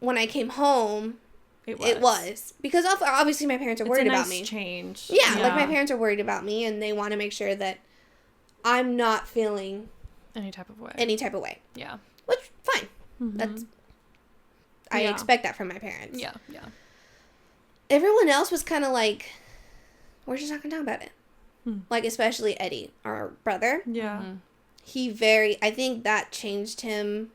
when I came home... It was. Because obviously my parents are worried it's a nice about me. change. Yeah, like my parents are worried about me and they want to make sure that I'm not feeling Any type of way. Yeah. Which, fine. That's... I expect that from my parents. Yeah. Yeah. Everyone else was kind of like, we're just not going to talk about it. Like, especially Eddie, our brother. Yeah. I think that changed him.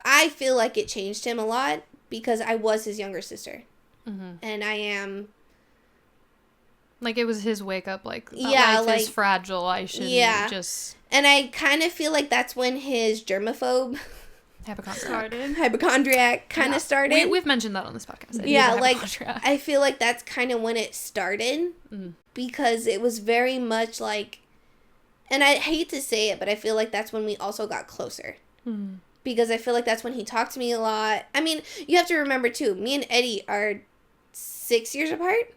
I feel like it changed him a lot. Because I was his younger sister. And I am... Like, it was his wake up, like, that Yeah, life like... is fragile, I shouldn't just... And I kind of feel like that's when his germaphobe... Hypochondriac kind of started. We've mentioned that on this podcast. Yeah, like, I feel like that's kind of when it started. Because it was very much like... And I hate to say it, but I feel like that's when we also got closer. Because I feel like that's when he talked to me a lot. I mean, you have to remember, too, me and Eddie are 6 years apart.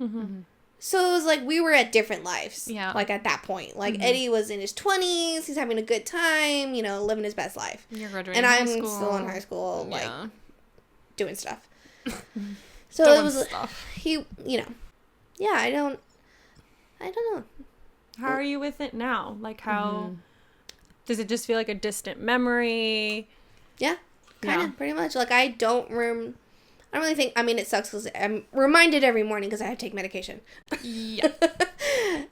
So it was like we were at different lives. Yeah. Like, at that point. Like, Eddie was in his 20s. He's having a good time, you know, living his best life. You're graduating and high I'm school. still in high school, like, doing stuff. So Doing it was stuff. he, yeah, I don't know. How are you with it now? Like, how does it just feel like a distant memory? Yeah, kind of, pretty much. Like, I don't really think, I mean, it sucks because I'm reminded every morning because I have to take medication. Yeah.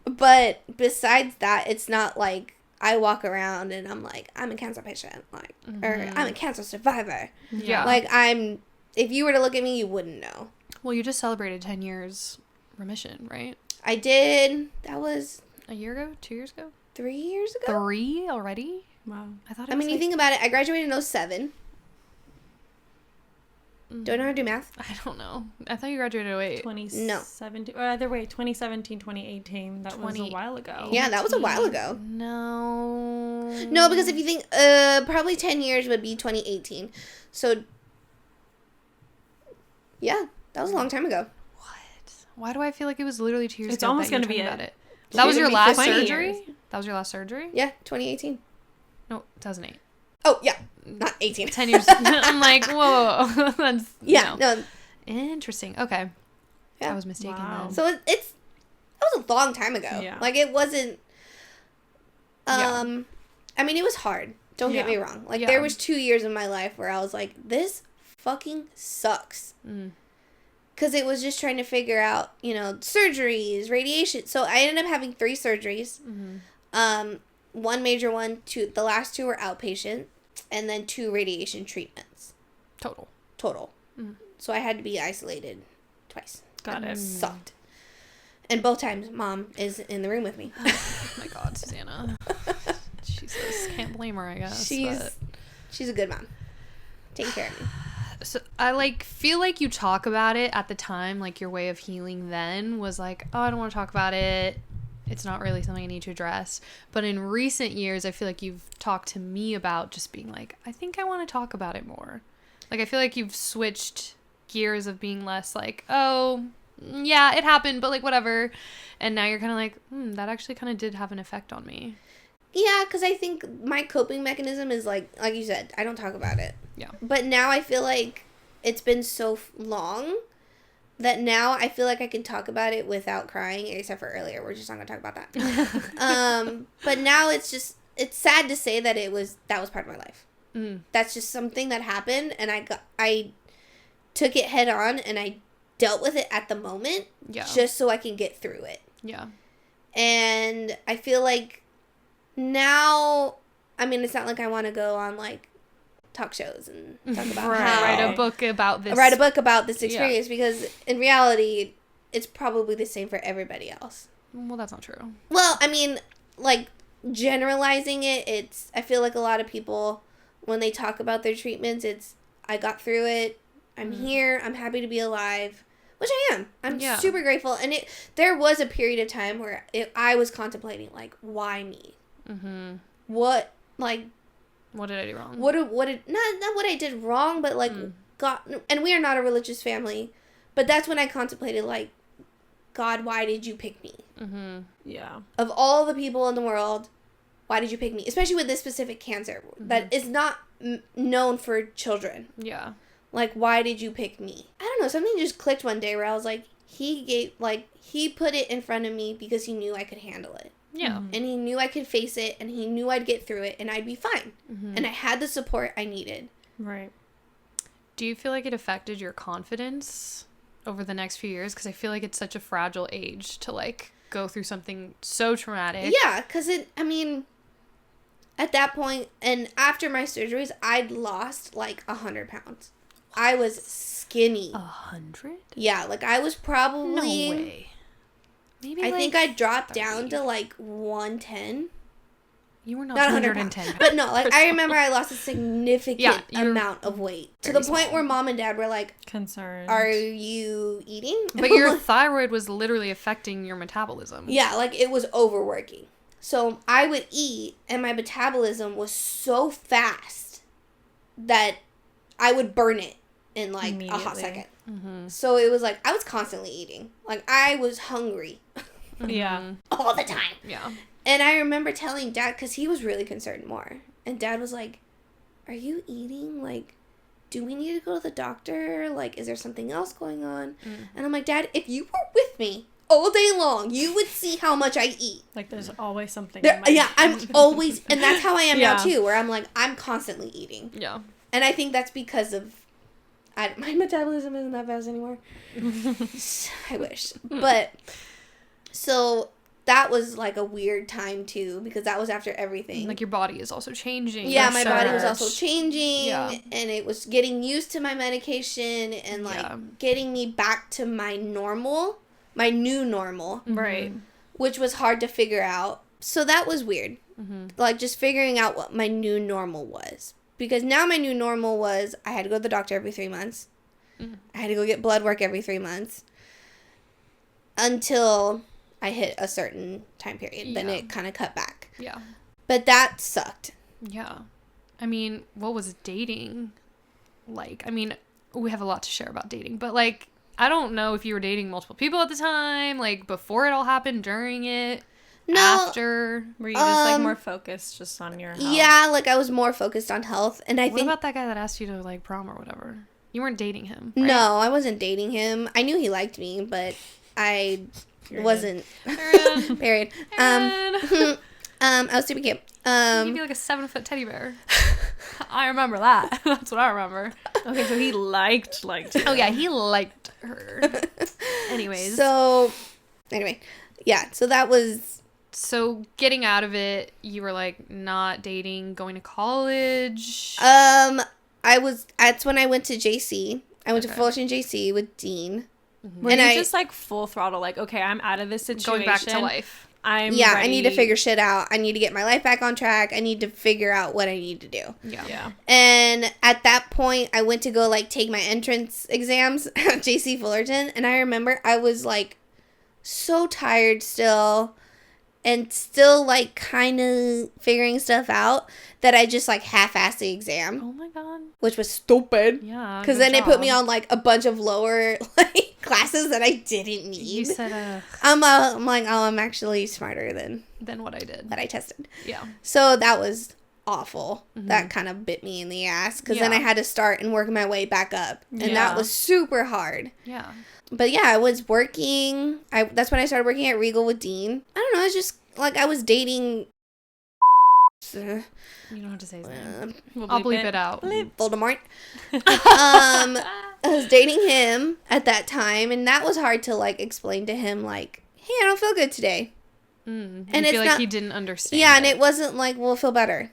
But besides that, it's not like I walk around and I'm like, I'm a cancer patient, like, or I'm a cancer survivor. Yeah. Like, if you were to look at me, you wouldn't know. Well, you just celebrated 10 years remission, right? I did. That was A year ago? 2 years ago? 3 years ago. 3 already? Wow. I thought it I was mean, you think about it, I graduated in 2007. Do I know how to do math? I don't know. I thought you graduated in 08. 2017. Or either way, 2017, 2018. That was a while ago. Yeah, that was a while ago. No, because if you think, probably 10 years would be 2018. So, yeah, that was a long time ago. What? Why do I feel like it was literally 2 years It's ago? almost going to be about it. it. That was your last 20 surgery? years. That was your last surgery? Yeah, 2018. No, 2008. Oh, yeah, not 18. 10 years. I'm like, whoa. That's, Yeah, no. Interesting. Okay. Yeah. I was mistaken then. So that was a long time ago. Yeah. Like, it wasn't, Yeah. I mean, it was hard. Don't get me wrong. Like, Yeah. there was 2 years in my life where I was like, this fucking sucks. Because it was just trying to figure out, surgeries, radiation. So I ended up having 3 surgeries. One major one, the last 2 were outpatient, and then 2 radiation treatments. Total. So I had to be isolated twice. Got it. Sucked. And both times, Mom is in the room with me. Oh my God, Susanna. Jesus. Can't blame her, I guess. She's a good mom. Taking care of me. So I feel like you talk about it at the time, like your way of healing then was like, oh, I don't want to talk about it. It's not really something I need to address. But in recent years, I feel like you've talked to me about just being like, I think I want to talk about it more. Like, I feel like you've switched gears of being less like, oh, yeah, it happened, but like, whatever. And now you're kind of like, that actually kind of did have an effect on me. Yeah, because I think my coping mechanism is like you said, I don't talk about it. Yeah. But now I feel like it's been so long that now I feel like I can talk about it without crying, except for earlier. We're just not going to talk about that. But now it's sad to say that that was part of my life. That's just something that happened, and I took it head on, and I dealt with it at the moment, just so I can get through it. Yeah. And I feel like now, I mean, it's not like I want to go on like talk shows and talk about how write a book about this experience, because in reality, it's probably the same for everybody else. Well, that's not true. Well, I mean, like generalizing it, I feel like a lot of people, when they talk about their treatments, I got through it. I'm here. I'm happy to be alive, which I am. I'm super grateful. And there was a period of time where I was contemplating, like, why me? What did I do wrong? Not what I did wrong, but like, God, and we are not a religious family, but that's when I contemplated, like, God, why did you pick me? Yeah. Of all the people in the world, why did you pick me? Especially with this specific cancer that is not known for children. Yeah. Like, why did you pick me? I don't know. Something just clicked one day where I was like, he put it in front of me because he knew I could handle it. Yeah. And he knew I could face it, and he knew I'd get through it, and I'd be fine. And I had the support I needed. Right. Do you feel like it affected your confidence over the next few years? Because I feel like it's such a fragile age to, like, go through something so traumatic. Yeah, because at that point, and after my surgeries, I'd lost, like, 100 pounds. I was skinny. 100? Yeah, like, I was probably... No way. Maybe I think I dropped 30. down to, like, 110. You were not 110 pounds. But no, like, I remember I lost a significant amount of weight. To the point where Mom and Dad were like, concerned. Are you eating? But your thyroid was literally affecting your metabolism. Yeah, like, it was overworking. So I would eat, and my metabolism was so fast that I would burn it in, like, a hot second. So it was like, I was constantly eating. Like, I was hungry. Yeah. All the time. Yeah. And I remember telling Dad, because he was really concerned more. And Dad was like, are you eating? Like, do we need to go to the doctor? Like, is there something else going on? And I'm like, Dad, if you were with me all day long, you would see how much I eat. Like, there's always something. Yeah, I'm always, and that's how I am now too, where I'm like, I'm constantly eating. Yeah. And I think that's because of, my metabolism isn't that fast anymore. I wish. But, so, that was, like, a weird time, too, because that was after everything. Like, your body is also changing. Yeah, my body was also changing, Yeah. and it was getting used to my medication, and, like, getting me back to my normal, my new normal. Right. Which was hard to figure out. So that was weird. Like, just figuring out what my new normal was. Because now my new normal was, I had to go to the doctor every 3 months. I had to go get blood work every 3 months. Until I hit a certain time period. Then it kind of cut back. Yeah. But that sucked. Yeah. I mean, what was dating like? I mean, we have a lot to share about dating. But, like, I don't know if you were dating multiple people at the time. Like, before it all happened, during it, after. Were you just, like, more focused just on your health? Yeah, like, I was more focused on health. And I think... What about that guy that asked you to, like, prom or whatever? You weren't dating him, right? No, I wasn't dating him. I knew he liked me, but I... wasn't. Period. I was super cute. He'd be like a 7-foot teddy bear. I remember that. That's what I remember. Okay, so he liked you. Oh yeah, he liked her. Anyways. So so that was. So getting out of it, you were like not dating, going to college. That's when I went to JC. I went to Fullerton JC with Dean. Were you just like full throttle, like, okay, I'm out of this situation. Going back to life. Ready. I need to figure shit out. I need to get my life back on track. I need to figure out what I need to do. Yeah. And at that point, I went to go, like, take my entrance exams at JC Fullerton. And I remember I was, like, so tired still. And still, like, kind of figuring stuff out that I just, like, half-assed the exam. Oh, my God. Which was stupid. Yeah. Because then it put me on, like, a bunch of lower, like, classes that I didn't need. You said, I'm like, oh, I'm actually smarter than what I did. that I tested. Yeah. So that was awful. That kind of bit me in the ass. Because then I had to start and work my way back up. And that was super hard. Yeah. But yeah, I was working. That's when I started working at Regal with Dean. I don't know. It's just like I was dating. You don't have to say his name. We'll I'll bleep it out. Voldemort. I was dating him at that time, and that was hard to like explain to him. Like, hey, I don't feel good today. And I feel like he didn't understand. Yeah, and it wasn't like, well, feel better.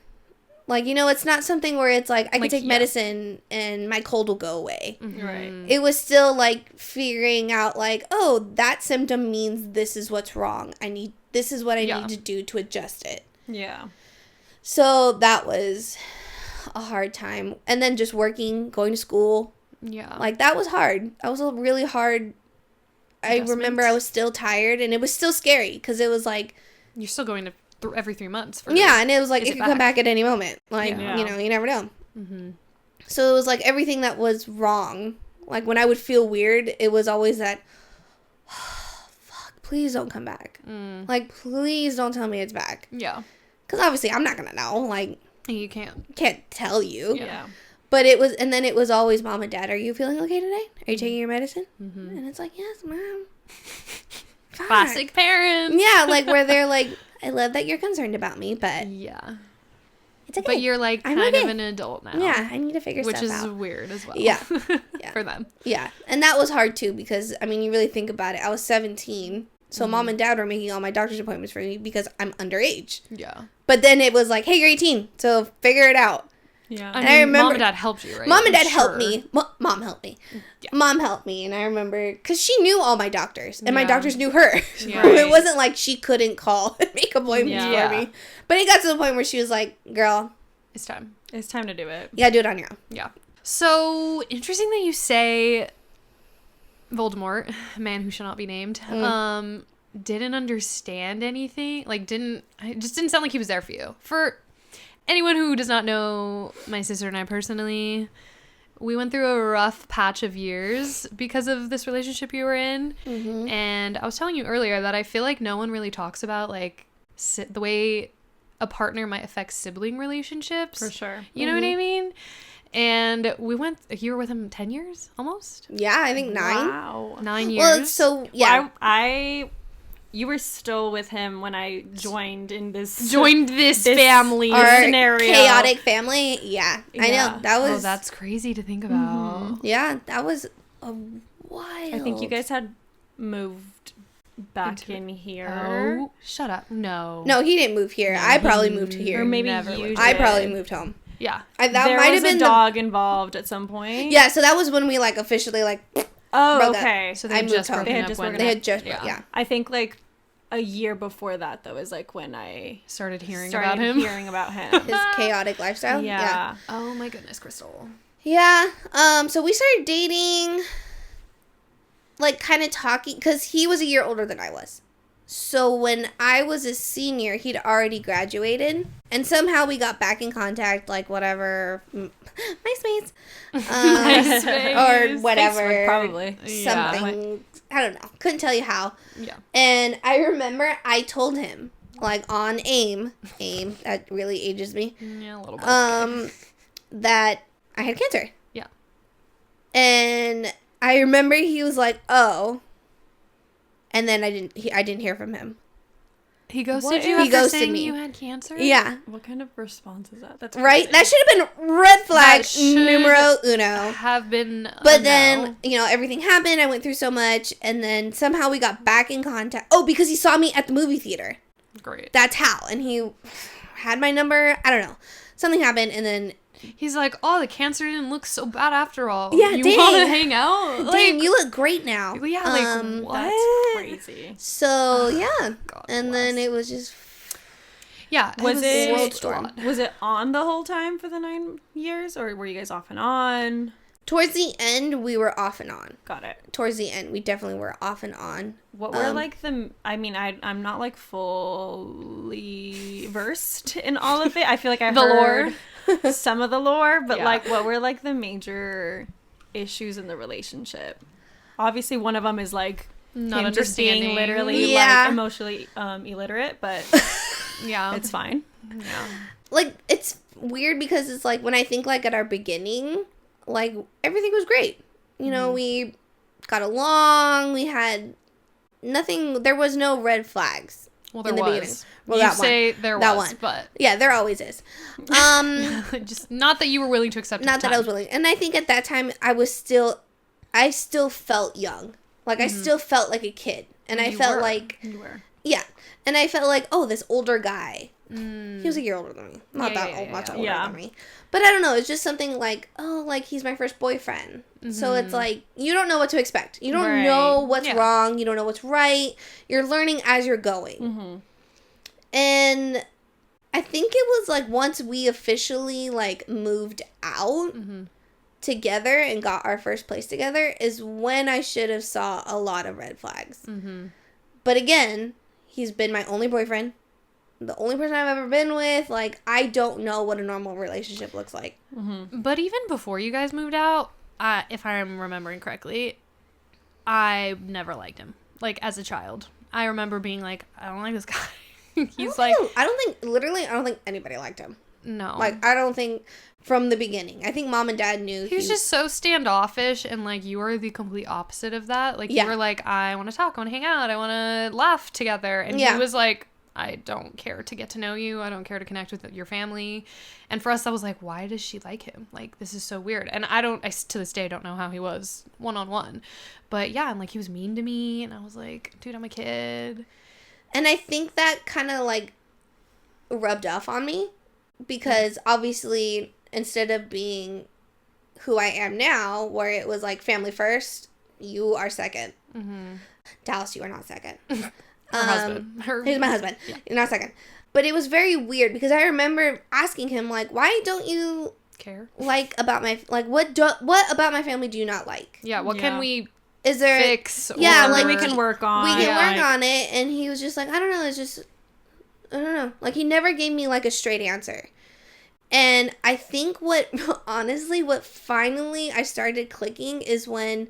Like, you know, it's not something where it's like, I can take medicine and my cold will go away. Right. It was still, like, figuring out, like, oh, that symptom means this is what's wrong. This is what I need to do to adjust it. Yeah. So that was a hard time. And then just working, going to school. Yeah. Like, that was hard. That was a really hard. I remember I was still tired, and it was still scary, because it was like. You're still going to every 3 months. And it was like, it could come back at any moment. Like, you know, you never know. So it was like everything that was wrong. Like, when I would feel weird, it was always that, oh, fuck, please don't come back. Like, please don't tell me it's back. Yeah. Because obviously I'm not going to know. Like, you can't tell you. Yeah. But it was, and then it was always, Mom and Dad, are you feeling okay today? Are you taking your medicine? And it's like, yes, Mom. Fuck. Classic parents. Yeah, like, where they're like, I love that you're concerned about me, but yeah, it's okay. But you're like kind of an adult now. Yeah, I need to figure stuff out. Which is weird as well. Yeah. For them. Yeah, and that was hard too, because I mean, you really think about it. I was 17, so Mom and Dad were making all my doctor's appointments for me because I'm underage. Yeah. But then it was like, hey, you're 18, so figure it out. Yeah. I remember Mom and Dad helped you, right? Mom and Dad helped me. Mom helped me. Yeah. Mom helped me, and I remember because she knew all my doctors, and my doctors knew her. Yeah. It wasn't like she couldn't call and make appointments for me. But it got to the point where she was like, "Girl, it's time. It's time to do it. You gotta do it on your own." Yeah. So interesting that you say Voldemort, man who shall not be named, didn't understand anything. Like, it just didn't sound like he was there for you. For anyone who does not know my sister and I personally, we went through a rough patch of years because of this relationship you were in. And I was telling you earlier that I feel like no one really talks about, like, the way a partner might affect sibling relationships. For sure. You know what I mean? And you were with him 10 years almost? Yeah, I think 9. Wow. 9 years. Well, so, yeah. Well, you were still with him when I joined this family Our scenario. chaotic family. Yeah, I know. That was... Oh, that's crazy to think about. Yeah, that was a wild... I think you guys had moved back in here. Oh, shut up. No. No, he didn't move here. I probably moved here. Or maybe Never you lived did. I probably moved home. Yeah. That there might was have been a dog involved at some point. Yeah, so that was when we, like, officially, like... Oh, broke up. okay. So I they had moved just home. broken They had up just when broken They had just... Yeah. Yeah. I think, like, a year before that, though, is, like, when I started hearing started about him. hearing about him. His chaotic lifestyle. Yeah. Oh my goodness, Krystal. Yeah. So we started dating, like, kind of talking, because he was a year older than I was. So when I was a senior, he'd already graduated. And somehow we got back in contact, like, whatever. MySpace. Or whatever. Facebook, probably. Something. I don't know. Couldn't tell you how. Yeah. And I remember I told him, like, on AIM, that really ages me, Yeah, a little bit. that I had cancer. Yeah. And I remember he was like, "Oh," and then I didn't hear from him. He ghosted What? you He after ghosted saying me. you had cancer? Yeah, What kind of response is that? That's right. crazy. That should have been red flag That should numero uno. Have been But then, everything happened. I went through so much, and then somehow we got back in contact. Oh, because he saw me at the movie theater. Great. That's how. And he had my number. I don't know. Something happened, and then He's like, oh, the cancer didn't look so bad after all. Yeah, you dang. want to hang out? dang, you look great now. Yeah, like, what? That's crazy. So yeah, God and bless. then it was just Yeah. Was it- world storm. Was it on the whole time for the 9 years, or were you guys off and on? Towards the end, we were off and on. Got it. Towards the end, we definitely were off and on. What were like I'm not like fully versed in all of it. I feel like I The heard some of the lore, but Yeah. like what were like the major issues in the relationship? Obviously one of them is like Not him just being understanding. literally Yeah. like emotionally illiterate, but Yeah. it's fine. Yeah. Like, it's weird because it's like, when I think like at our beginning, like, everything was great. You know, we got along, we had nothing, there was no red flags. Well, there in the was. beginning. Well, you that one. say there That was, one. but Yeah, there always is. just not that you were willing to accept it. Not that I was willing. And I think at that time, I still felt young. Like, I still felt like a kid. And I You felt were. like, You were. yeah. And I felt like, oh, this older guy. He was a year older than me. Not Yeah, that yeah, old, yeah, much yeah. older Yeah. than me. But I don't know. It's just something like, oh, like, he's my first boyfriend. So it's like, you don't know what to expect. You don't Right. know what's Yeah. wrong. You don't know what's right. You're learning as you're going. Mm-hmm. And I think it was like once we officially like moved out together and got our first place together is when I should have saw a lot of red flags. But again, he's been my only boyfriend. The only person I've ever been with. Like, I don't know what a normal relationship looks like. But even before you guys moved out, if I'm remembering correctly, I never liked him. Like, as a child, I remember being like, I don't like this guy. He's like, I don't think anybody liked him. no. Like, I don't think from the beginning. I think mom and dad knew. He was just so standoffish, and like you were the complete opposite of that. Like Yeah. you were like, I want to talk, I want to hang out, I want to laugh together, and Yeah. he was like, I don't care to get to know you, I don't care to connect with your family. And for us, I was like, why does she like him? Like, this is so weird. And I to this day don't know how he was one-on-one, but yeah, and like he was mean to me, and I was like, dude, I'm a kid. And I think that kind of like rubbed off on me because obviously instead of being who I am now, where it was like family first, you are second. Dallas, you are not second. Her husband. He's my husband. You're not second. But it was very weird because I remember asking him like, why don't you care. like about my like what about my family do you not like? Yeah, what Yeah. can we Is there fix? Yeah, or- like, we can work on. we can Yeah. work on it, and he was just like, I don't know, it's just I don't know. Like, he never gave me like a straight answer. And I think what finally I started clicking is when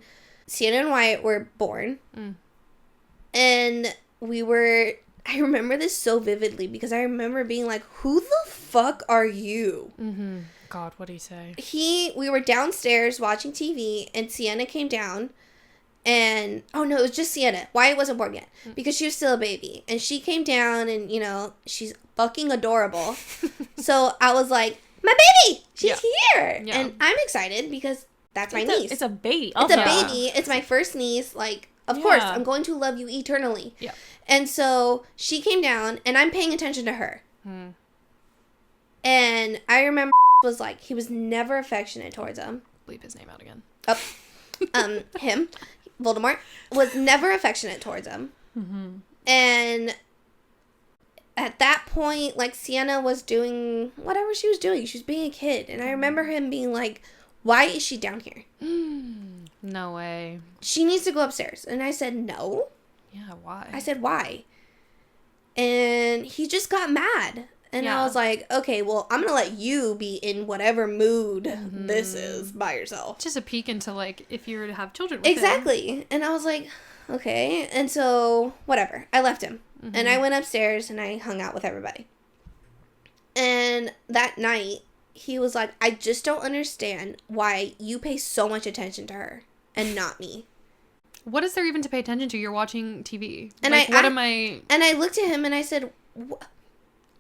Sienna and Wyatt were born. And I remember this so vividly because I remember being like, who the fuck are you? God, what did he say? We were downstairs watching TV, and Sienna came down, and oh no, it was just Sienna. Wyatt wasn't born yet because she was still a baby, and she came down, and you know, she's fucking adorable. So I was like, my baby, she's here, and I'm excited because that's my niece. It's a baby. It's a baby. It's my first niece. Like, of course, I'm going to love you eternally. Yeah. And so she came down, and I'm paying attention to her. And I remember was like, he was never affectionate towards him. Bleep his name out again. Him, Voldemort, was never affectionate towards him. And at that point, like, Sienna was doing whatever she was doing. She was being a kid. And I remember him being like, why is she down here? No way. She needs to go upstairs. And I said, no. Yeah, why? I said, why? And he just got mad. And I was like, okay, well, I'm going to let you be in whatever mood this is by yourself. Just a peek into, like, if you were to have children with Exactly. him. And I was like, okay. And so, whatever. I left him. And I went upstairs and I hung out with everybody. And that night, he was like, I just don't understand why you pay so much attention to her and not me. What is there even to pay attention to? You're watching TV. And like, what am I... And I looked at him and I said,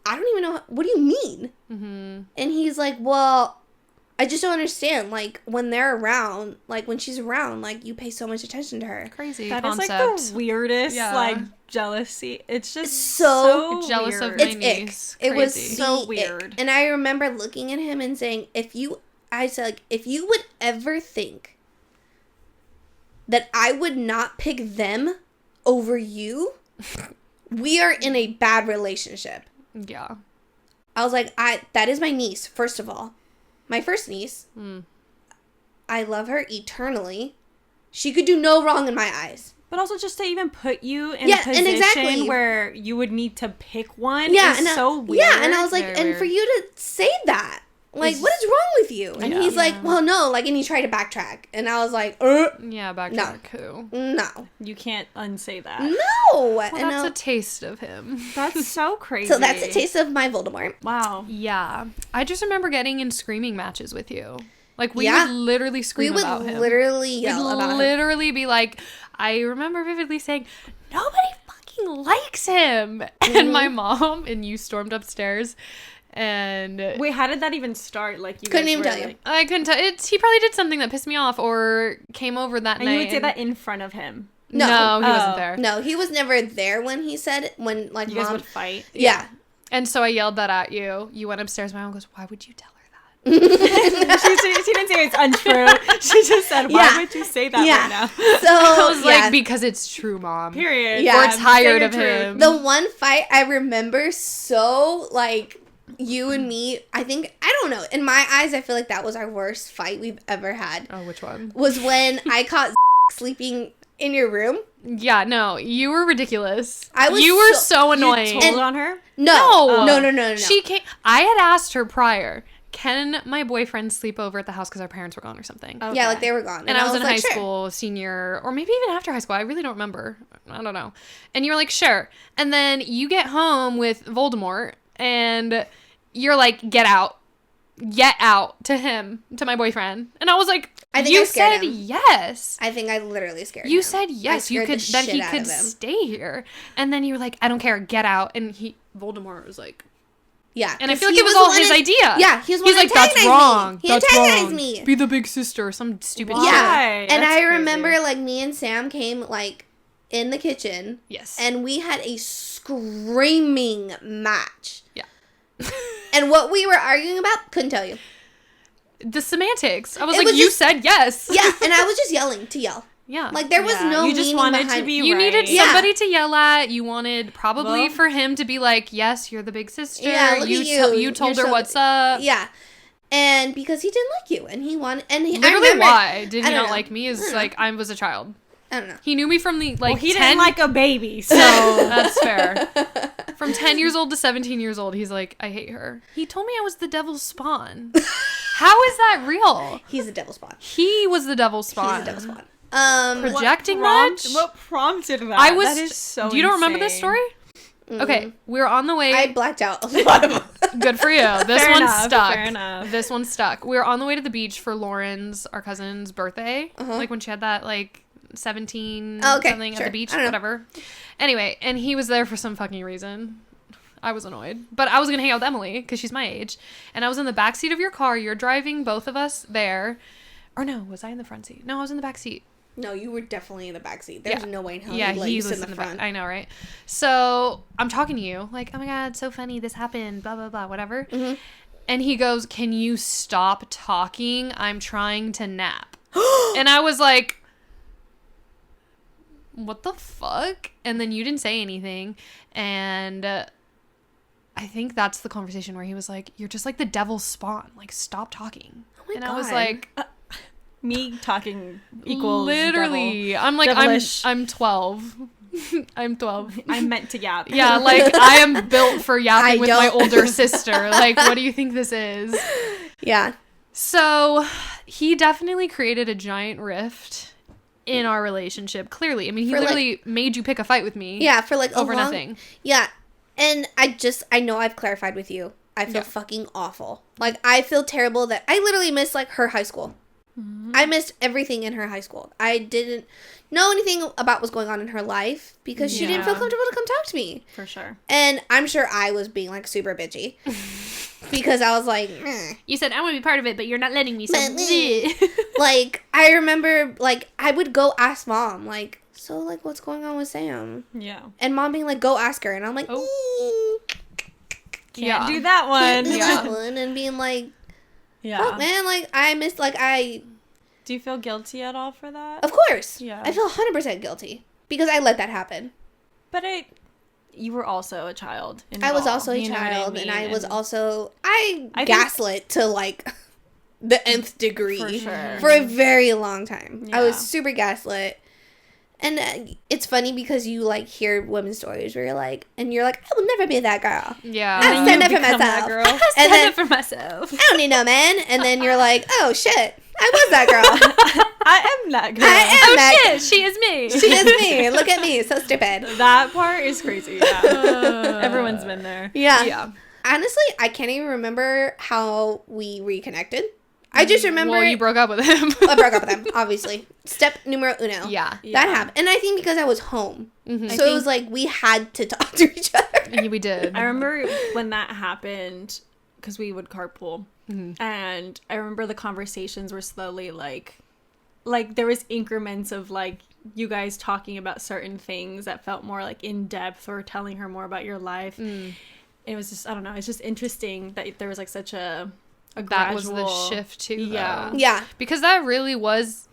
I don't even know. What do you mean? And he's like, well, I just don't understand. Like, when they're around, like, when she's around, like, you pay so much attention to her. Crazy That concept. is, like, the weirdest, like, jealousy. It's just so jealous weird. of my It's niece. It was Crazy. so weird. And I remember looking at him and saying, I said, like, if you would ever think that I would not pick them over you, we are in a bad relationship. Yeah. I was like, that is my niece, first of all. My first niece. I love her eternally. She could do no wrong in my eyes. But also just to even put you in a position where you would need to pick one is so weird. Yeah, and I was like, Very and weird. for you to say that, like, what is wrong with you? And he's like, well, no, like, and he tried to backtrack. And I was like, Yeah, backtrack who? no. You can't unsay that. No. Well, that's a taste of him. That's so crazy. So that's a taste of my Voldemort. Wow. Yeah. I just remember getting in screaming matches with you. Like, we would literally scream about him. We would literally yell about him. Literally be like, I remember vividly saying, nobody fucking likes him. And my mom and you stormed upstairs. And wait, how did that even start? Like, you couldn't guys even were tell you. like... I couldn't tell. He probably did something that pissed me off or came over that night. And you would say that in front of him? No, he wasn't there. No, he was never there when he said, when, like, You Mom... guys would fight? Yeah. And so I yelled that at you. You went upstairs. My mom goes, why would you tell her that? she didn't say it's untrue. She just said, why would you say that right now? So, I was like, because it's true, Mom. Period. Yeah. We're tired of him. The one fight I remember so, like... You and me, I don't know. In my eyes, I feel like that was our worst fight we've ever had. Oh, which one? Was when I caught sleeping in your room. Yeah, no, you were ridiculous. I was You were so You annoying. told on her? No. She came. I had asked her prior, can my boyfriend sleep over at the house because our parents were gone or something? Okay. Yeah, like they were gone. And I was in like, high sure. school, senior, or maybe even after high school. I really don't remember. I don't know. And you were like, sure. And then you get home with Voldemort, and you're like, get out to him, to my boyfriend. And I was like, I think you I scared said him. yes. I think I literally scared him. You said yes. You could, that he could him. stay here. And then you were like, I don't care, get out. And Voldemort was like, yeah. and I feel like it was all his idea. Yeah, he's like, that's wrong. He That's antagonized wrong. me. Be the big sister or some stupid shit. Yeah. And That's I crazy. remember, like, me and Sam came, like, in the kitchen. Yes. And we had a screaming match. Yeah. And what we were arguing about, couldn't tell you. The semantics. I was It like, was you just- said yes. Yeah, and I was just yelling to yell. Yeah. Like, there was no you just meaning wanted behind to be You right. needed Yeah. somebody to yell at. You wanted probably Well- for him to be like, yes, you're the big sister. Yeah, look you at you. you told You're her so what's up. Yeah. And because he didn't like you, and he wanted, and he, I Literally, remember, why did I he don't not know. like me? Is I don't like I was a child. I don't know. He knew me from the like. Well, he 10, didn't like a baby, so that's fair. From 10 years old to 17 years old, he's like, I hate her. He told me I was the devil's spawn. How is that real? He's the devil spawn. He was the devil's spawn. He's the devil spawn. Projecting much? What prompted that? I was. That is so You don't remember this insane. story? Okay, we were on the way. I blacked out a lot of them. Good for you. This Fair one enough, stuck. fair enough. This one stuck. We were on the way to the beach for Lauren's, our cousin's birthday. Like when she had that like 17 something at the beach, whatever. Anyway, and he was there for some fucking reason. I was annoyed. But I was going to hang out with Emily because she's my age. And I was in the back seat of your car. You're driving both of us there. Or no, was I in the front seat? No, I was in the back seat. No, you were definitely in the back seat. There's no way in hell he was in the front. I know, right? So I'm talking to you like, oh my God, so funny. This happened, blah, blah, blah, whatever. Mm-hmm. And he goes, can you stop talking? I'm trying to nap. And I was like, what the fuck? And then you didn't say anything. And I think that's the conversation where he was like, you're just like the devil's spawn. Like, stop talking. Oh my God. I was like... me talking equals literally devil. I'm like, devilish. I'm 12. I'm 12. I'm meant to yap. Yeah, like, I am built for yapping with my older sister. Like, what do you think this is? Yeah. So, he definitely created a giant rift in our relationship, clearly. I mean, he literally made you pick a fight with me. Yeah, for like over nothing. Yeah. And I know I've clarified with you. I feel fucking awful. Like, I feel terrible that I literally missed like her high school. Mm-hmm. I missed everything in her high school. I didn't know anything about what's going on in her life because she didn't feel comfortable to come talk to me. For sure. And I'm sure I was being like super bitchy because I was like, you said I want to be part of it, but you're not letting me. So like, I remember like I would go ask mom like, so like what's going on with Sam? Yeah. And mom being like, go ask her, and I'm like, can't do that one. Can't do that one, and being like. Yeah. Oh, man, like, I missed, like, Do you feel guilty at all for that? Of course. Yeah. I feel 100% guilty. Because I let that happen. But you were also a child. I was also a child, and I was also... I gaslit to, like, the nth degree. For sure. For a very long time. Yeah. I was super gaslit. And it's funny because you, like, hear women's stories where you're like, I will never be that girl. Yeah. I'll stand up for myself. I'll stand up for myself. I don't need no man. And then you're like, oh, shit. I was that girl. I am that girl. Shit. She is me. She is me. Look at me. So stupid. That part is crazy. Yeah. Everyone's been there. Yeah. Honestly, I can't even remember how we reconnected. I just remember... Well, you broke up with him. I broke up with him, obviously. Step numero uno. Yeah. That happened. And I think because I was home. Mm-hmm. So it was like we had to talk to each other. Yeah, we did. I remember when that happened, because we would carpool. Mm-hmm. And I remember the conversations were slowly like there was increments of like you guys talking about certain things that felt more like in depth or telling her more about your life. It was just, I don't know, it's just interesting that there was like such a that gradual... was the shift too. Yeah. Though. Yeah. Because that really was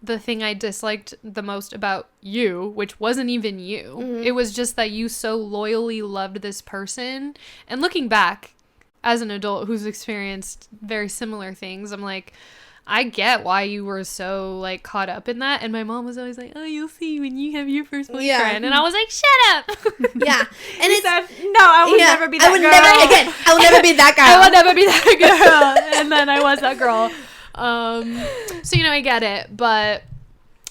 the thing I disliked the most about you, which wasn't even you. Mm-hmm. It was just that you so loyally loved this person. And looking back as an adult who's experienced very similar things, I'm like, I get why you were so like caught up in that. And my mom was always like, oh, you'll see when you have your first boyfriend. Yeah. And I was like, shut up. Yeah. And it's said, no, I will never be that girl. I will never be that girl. I will never be that girl. And then I was that girl. So, you know, I get it. But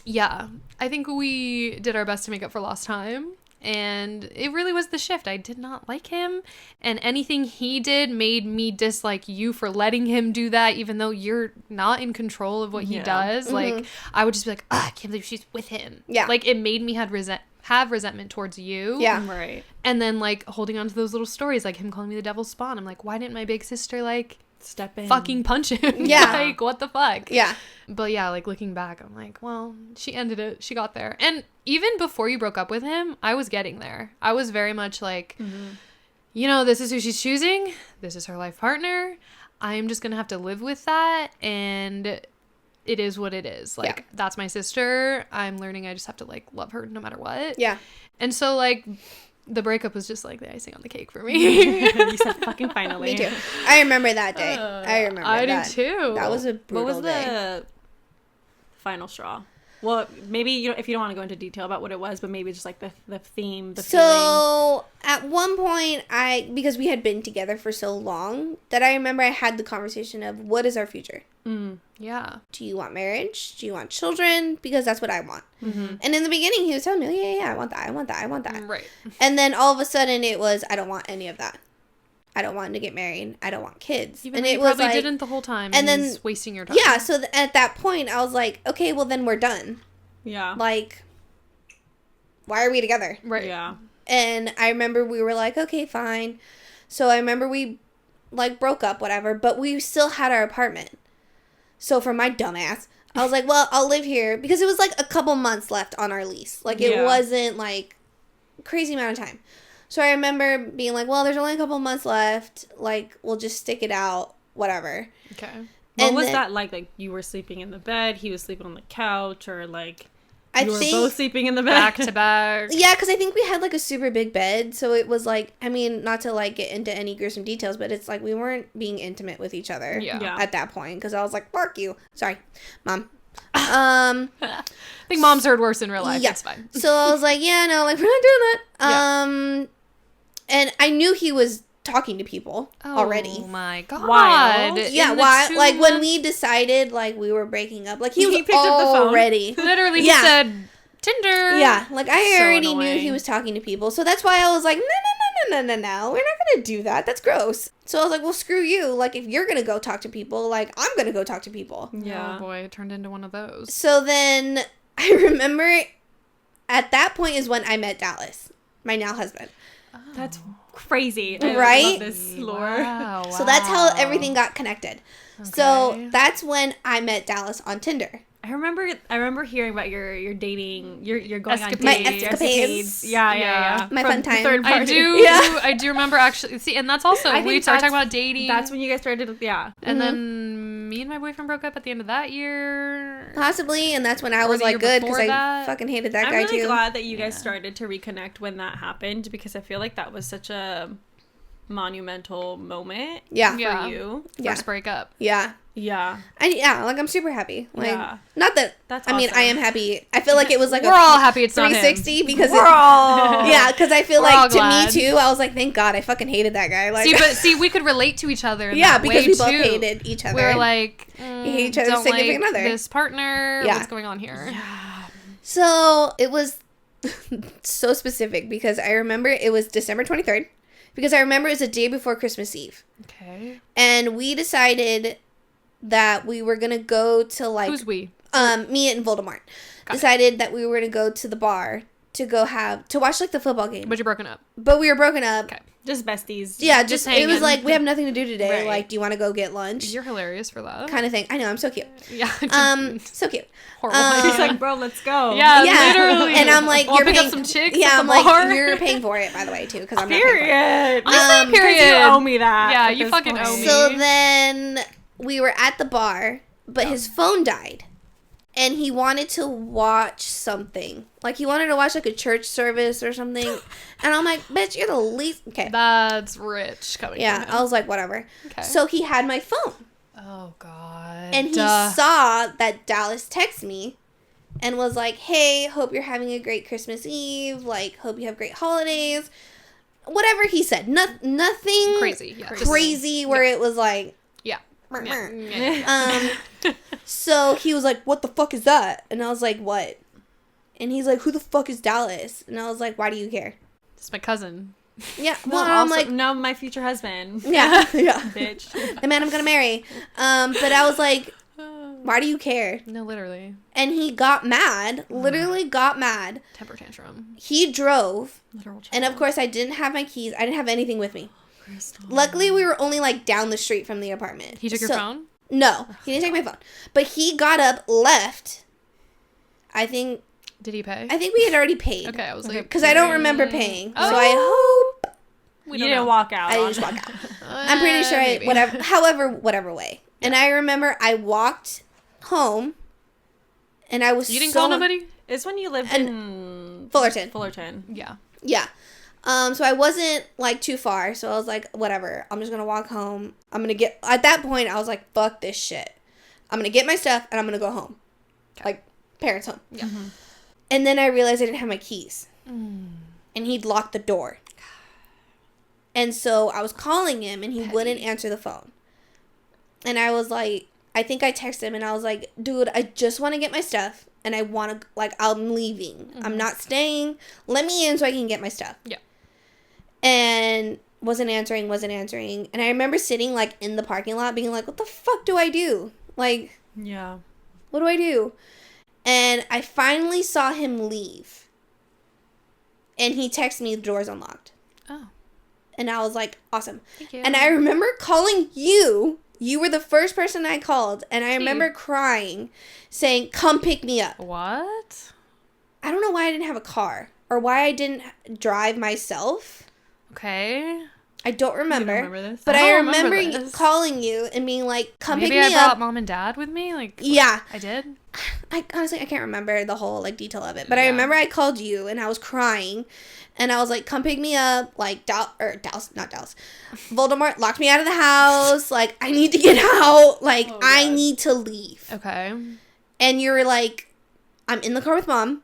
yeah, I think we did our best to make up for lost time. And it really was the shift. I did not like him. And anything he did made me dislike you for letting him do that, even though you're not in control of what he does. Mm-hmm. Like, I would just be like, I can't believe she's with him. Yeah. Like, it made me have resentment towards you. Yeah. Right. And then, like, holding on to those little stories, like him calling me the devil's spawn. I'm like, why didn't my big sister, like... step in, fucking punch him? Yeah. Like, what the fuck? Yeah. But yeah, like, looking back, I'm like, well, she ended it. She got there. And even before you broke up with him, I was getting there. I was very much like, you know, this is who she's choosing. This is her life partner. I'm just gonna have to live with that. And it is what it is. Like, that's my sister. I'm learning I just have to, like, love her no matter what. Yeah. And so, like... the breakup was just like the icing on the cake for me. You said fucking finally. Me too. I remember that day. I remember that. I do too. That was a brutal day. What was day. the final straw? Well, maybe if you don't want to go into detail about what it was, but maybe just like the theme, the feeling. So at one point, because we had been together for so long, that I remember I had the conversation of, what is our future? Yeah. Do you want marriage? Do you want children? Because that's what I want. Mm-hmm. And in the beginning, he was telling me, yeah, I want that. I want that. I want that. Right. And then all of a sudden, it was, I don't want any of that. I don't want to get married. I don't want kids. Even and though it you was probably like, didn't the whole time. and then he's wasting your time. Yeah, so at that point, I was like, okay, well, then we're done. Yeah. Like, why are we together? Right. Yeah. And I remember we were like, okay, fine. So I remember we, like, broke up, whatever, but we still had our apartment. So for my dumbass, I was like, well, I'll live here. Because it was, like, a couple months left on our lease. Like, it wasn't, like, crazy amount of time. So I remember being like, well, there's only a couple months left. Like, we'll just stick it out, whatever. Okay. What was that like? Like, you were sleeping in the bed, he was sleeping on the couch, or, like, you were both sleeping in the bed? Back to back. Yeah, because I think we had, like, a super big bed. So it was, like, I mean, not to, like, get into any gruesome details, but it's, like, we weren't being intimate with each other at that point. Because I was like, fuck you. Sorry, Mom. I think Mom's heard worse in real life. Yeah. It's fine. So I was like, yeah, no, like, we're not doing that. And I knew he was talking to people already. Oh my god. Wild. Yeah, why? Like, when we decided, like, we were breaking up, like, he was picked up the phone. already. Literally, he said, Tinder. Yeah, like, I So already annoying. knew he was talking to people. So that's why I was like, no. We're not going to do that. That's gross. So I was like, well, screw you. Like, if you're going to go talk to people, like, I'm going to go talk to people. Yeah. Oh boy, it turned into one of those. So then I remember at that point is when I met Dallas, my now husband. That's crazy. Right? I love this lore. Wow. So that's how everything got connected. Okay. So that's when I met Dallas on Tinder. I remember hearing about your dating, you're going Escapades. on dates. My escapades. Yeah. My From fun time. third party. I do remember actually. See, and that's also, we started talking about dating. That's when you guys started, And then me and my boyfriend broke up at the end of that year. Possibly, and that's when I Or was the like, year good, because before I that. fucking hated that I'm guy really too. glad that you guys started to reconnect when that happened, because I feel like that was such a monumental moment for you. First breakup. Yeah. Yeah. And like, I'm super happy. Like, not that, That's I mean, awesome. I am happy. I feel like it was like We're all happy it's not him. 360 because We're all... yeah, because I feel We're all like to glad. me too, I was like, thank God I fucking hated that guy. Like, See, we could relate to each other in yeah, that because way, we both too. hated each other. We were like, hate each other's don't significant like other. this partner. Yeah. What's going on here? Yeah. So it was so specific because I remember it was December 23rd because I remember it was the day before Christmas Eve. Okay. And we decided that we were going to go to like... Who's we? Me and Voldemort. Decided that we were going to go to the bar to watch like the football game. But you're broken up. But we were broken up. Okay. Just besties. Yeah, just it was hanging. like, we have nothing to do today. Right. Like, do you want to go get lunch? You're hilarious for that. Kind of thing. I know, I'm so cute. Yeah. So cute. Horrible. She's like, bro, let's go. Yeah, Yeah. literally. And I'm like, I'll you're pick paying, up some chicks yeah, at I'm the bar. like, you're paying for it, by the way, too, because I'm not paying for it. Period. Honestly, period. You owe me that. Yeah, at you this fucking point. owe me. So then we were at the bar, but his phone died. And he wanted to watch something. Like, he wanted to watch, like, a church service or something. And I'm like, bitch, you're the least... Okay. That's rich coming Yeah, from him. I was like, whatever. Okay. So he had my phone. Oh, God. And he saw that Dallas texted me and was like, hey, hope you're having a great Christmas Eve. Like, hope you have great holidays. Whatever he said. Nothing Crazy. Yeah. crazy where it was like... Yeah. Yeah. So he was like, what the fuck is that? And I was like, what? And he's like, who the fuck is Dallas? And I was like, why do you care? It's my cousin. Yeah. Well, Well, I'm also, like, no, my future husband. yeah. Bitch. The man I'm gonna marry. But I was like, why do you care? No, literally. And he got mad. Literally got mad. Temper tantrum. He drove. Literal child. And of course, I didn't have my keys. I didn't have anything with me. Krystal. Luckily, we were only like down the street from the apartment. He took your phone? No, he didn't take my phone. But he got up, left. I think Did he pay? we had already paid. Okay, I was like... Because I don't remember paying. Oh. So I hope We You don't didn't know. walk out. I on just it. walk out. I'm pretty sure Maybe. whatever way. And I remember I walked home and I was You didn't so call nobody? It's when you lived And- in Fullerton. Yeah. Yeah. So I wasn't like too far. So I was like, whatever. I'm just going to walk home. At that point, I was like, fuck this shit. I'm going to get my stuff and I'm going to go home. Okay. Like, parents' home. Yeah. And then I realized I didn't have my keys. And he'd locked the door. And so I was calling him and he wouldn't answer the phone. And I was like, I think I texted him and I was like, dude, I just want to get my stuff. And I want to, like, I'm leaving. I'm not staying. Let me in so I can get my stuff. Yeah. And wasn't answering. And I remember sitting, like, in the parking lot being like, what the fuck do I do? Like, yeah. What do I do? And I finally saw him leave. And he texted me, the door's unlocked. Oh. And I was like, awesome. Thank you. And I remember calling you. You were the first person I called. And I remember crying, saying, come pick me up. What? I don't know why I didn't have a car. Or why I didn't drive myself. Okay. I don't remember. You don't remember this? But I remember this. calling you and being like, come Maybe pick me I brought up. mom and dad with me? Like, Yeah. I did? Honestly, I can't remember the whole, like, detail of it. But I remember I called you and I was crying. And I was like, come pick me up. Like, Dallas. Voldemort locked me out of the house. Like, I need to get out. Like, I need to leave. Okay. And you were like, I'm in the car with mom.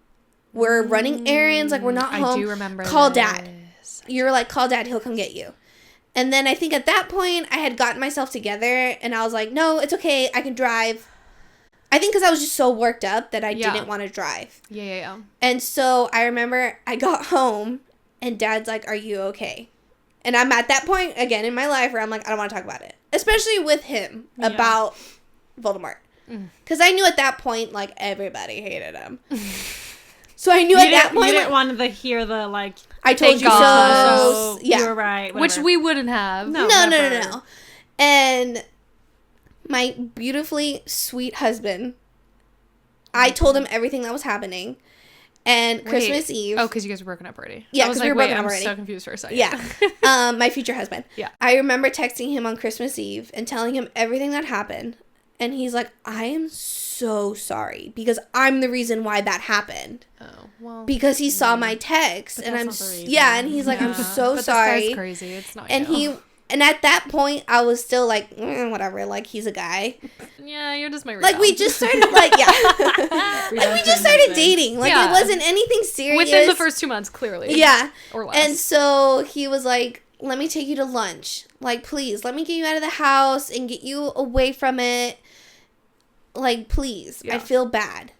We're running errands. Like, we're not home. I do remember Call this. dad. You were like, call dad. He'll come get you. And then I think at that point, I had gotten myself together. And I was like, no, it's okay. I can drive. I think because I was just so worked up that I didn't want to drive. Yeah. And so I remember I got home and dad's like, are you okay? And I'm at that point again in my life where I'm like, I don't want to talk about it. Especially with him about Voldemort. Because I knew at that point, like, everybody hated him. So I knew at that point. You didn't want to hear the, like, I told you so. Yeah. You were right. Which we wouldn't have. No. And my beautifully sweet husband, I told him everything that was happening. And Christmas Eve. Oh, because you guys were broken up already. Yeah, I was because like, we were broken up I'm already. so confused for a second. Yeah. My future husband. Yeah. I remember texting him on Christmas Eve and telling him everything that happened. And he's like, I am so sorry because I'm the reason why that happened. Oh, well. Because he saw my text. But And I'm, that's not the reason. yeah. And he's like, I'm so but sorry. This guy's crazy. It's not And you. And at that point, I was still like, whatever. Like, he's a guy. Yeah, you're just my Like, we just started, like, yeah. Like, we just started dating. Like, it wasn't anything serious. Within the first 2 months, clearly. Yeah. Or less. And so he was like, let me take you to lunch. Like, please, let me get you out of the house and get you away from it. Like, please. Yeah. I feel bad.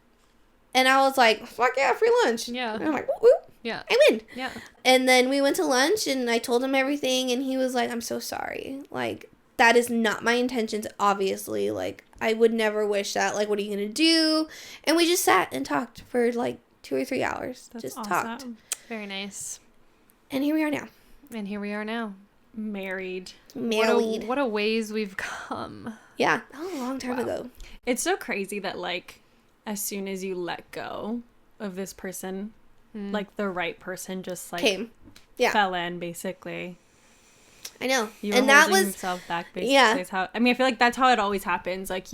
And I was like, fuck yeah, free lunch. Yeah. And I'm like, woo. Yeah. I win. Yeah. And then we went to lunch and I told him everything and he was like, I'm so sorry. Like, that is not my intentions, obviously. Like, I would never wish that. Like, what are you going to do? And we just sat and talked for like 2 or 3 hours. That's just awesome. talked. Very nice. And here we are now. And here we are now. Married. Married. What a ways we've come. Yeah. That was a long time ago. It's so crazy that, like, as soon as you let go of this person, like, the right person just, like, Came. Yeah. fell in, basically. I know. You were and that holding was yourself back, basically. yeah. Is how, I mean, I feel like that's how it always happens. Like,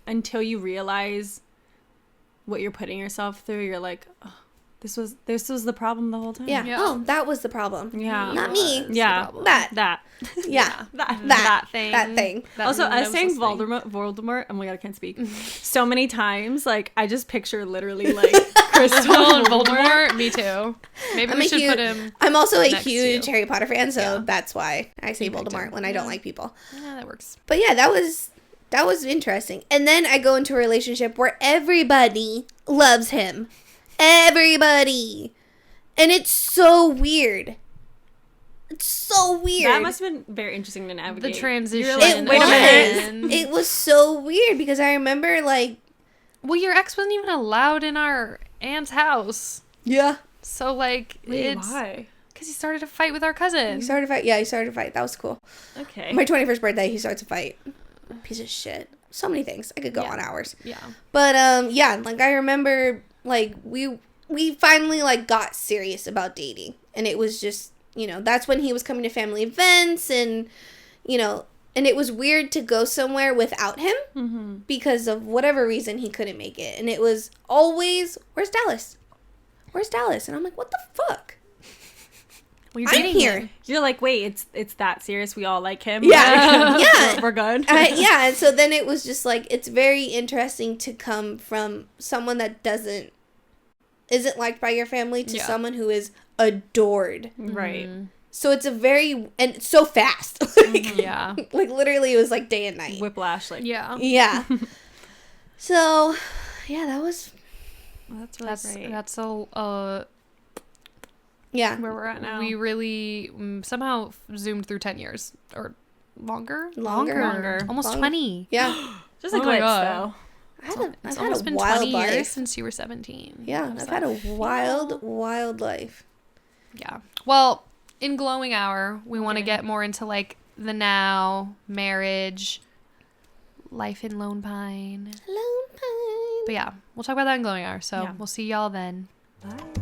until you realize what you're putting yourself through, you're like, oh, this was the problem the whole time. yeah. Yeah. Oh, that was the problem. Yeah. Not me. Yeah. That. Yeah. That thing. That thing. That Also, us nemesis saying thing. Voldemort, oh my god, I can't speak. So many times, like, I just picture literally, like, Krystal Krystal and and Voldemort. Me too. Maybe we should put him. I'm also a next to huge you. Harry Potter fan, so Yeah. that's why I say You picked Voldemort him. when I don't like people. Yeah, that works. But yeah, that was interesting. And then I go into a relationship where everybody loves him. Everybody. And it's so weird. It's so weird. That must have been very interesting to navigate. The transition. You're like, It wait a minute. was. It was so weird because I remember like. Well, your ex wasn't even allowed in our aunt's house. Yeah. So, like, Wait, it's... why? Because he started a fight with our cousin. He started a fight. Yeah, he started a fight. That was cool. Okay. My 21st birthday, he starts a fight. Piece of shit. So many things. I could go on hours. Yeah. But yeah, like I remember like we finally like got serious about dating. And it was just, you know, that's when he was coming to family events and, you know, and it was weird to go somewhere without him because of whatever reason he couldn't make it. And it was always, where's Dallas? Where's Dallas? And I'm like, what the fuck? Well, I'm here. him. You're like, wait, it's that serious? We all like him? Yeah. Yeah. We're good? Yeah, and so then it was just like, it's very interesting to come from someone that isn't liked by your family to someone who is adored. Right. So it's and it's so fast. Like, Yeah. like literally it was like day and night. Whiplash, like, Yeah. Yeah. So, yeah, that was, well, that's really great. That's a Yeah. where we're at now. We really somehow zoomed through 10 years or longer. Longer. Almost Longer. 20. Yeah. Just a Oh my glitch, God. though. It's I've almost had a been wild 20 years life. since you were 17. Yeah, I've had a wild life. Yeah. Well, in Glowing Hour, we want to get more into like the now, marriage, life in Lone Pine. Lone Pine. But yeah, we'll talk about that in Glowing Hour. So Yeah. we'll see y'all then. Bye.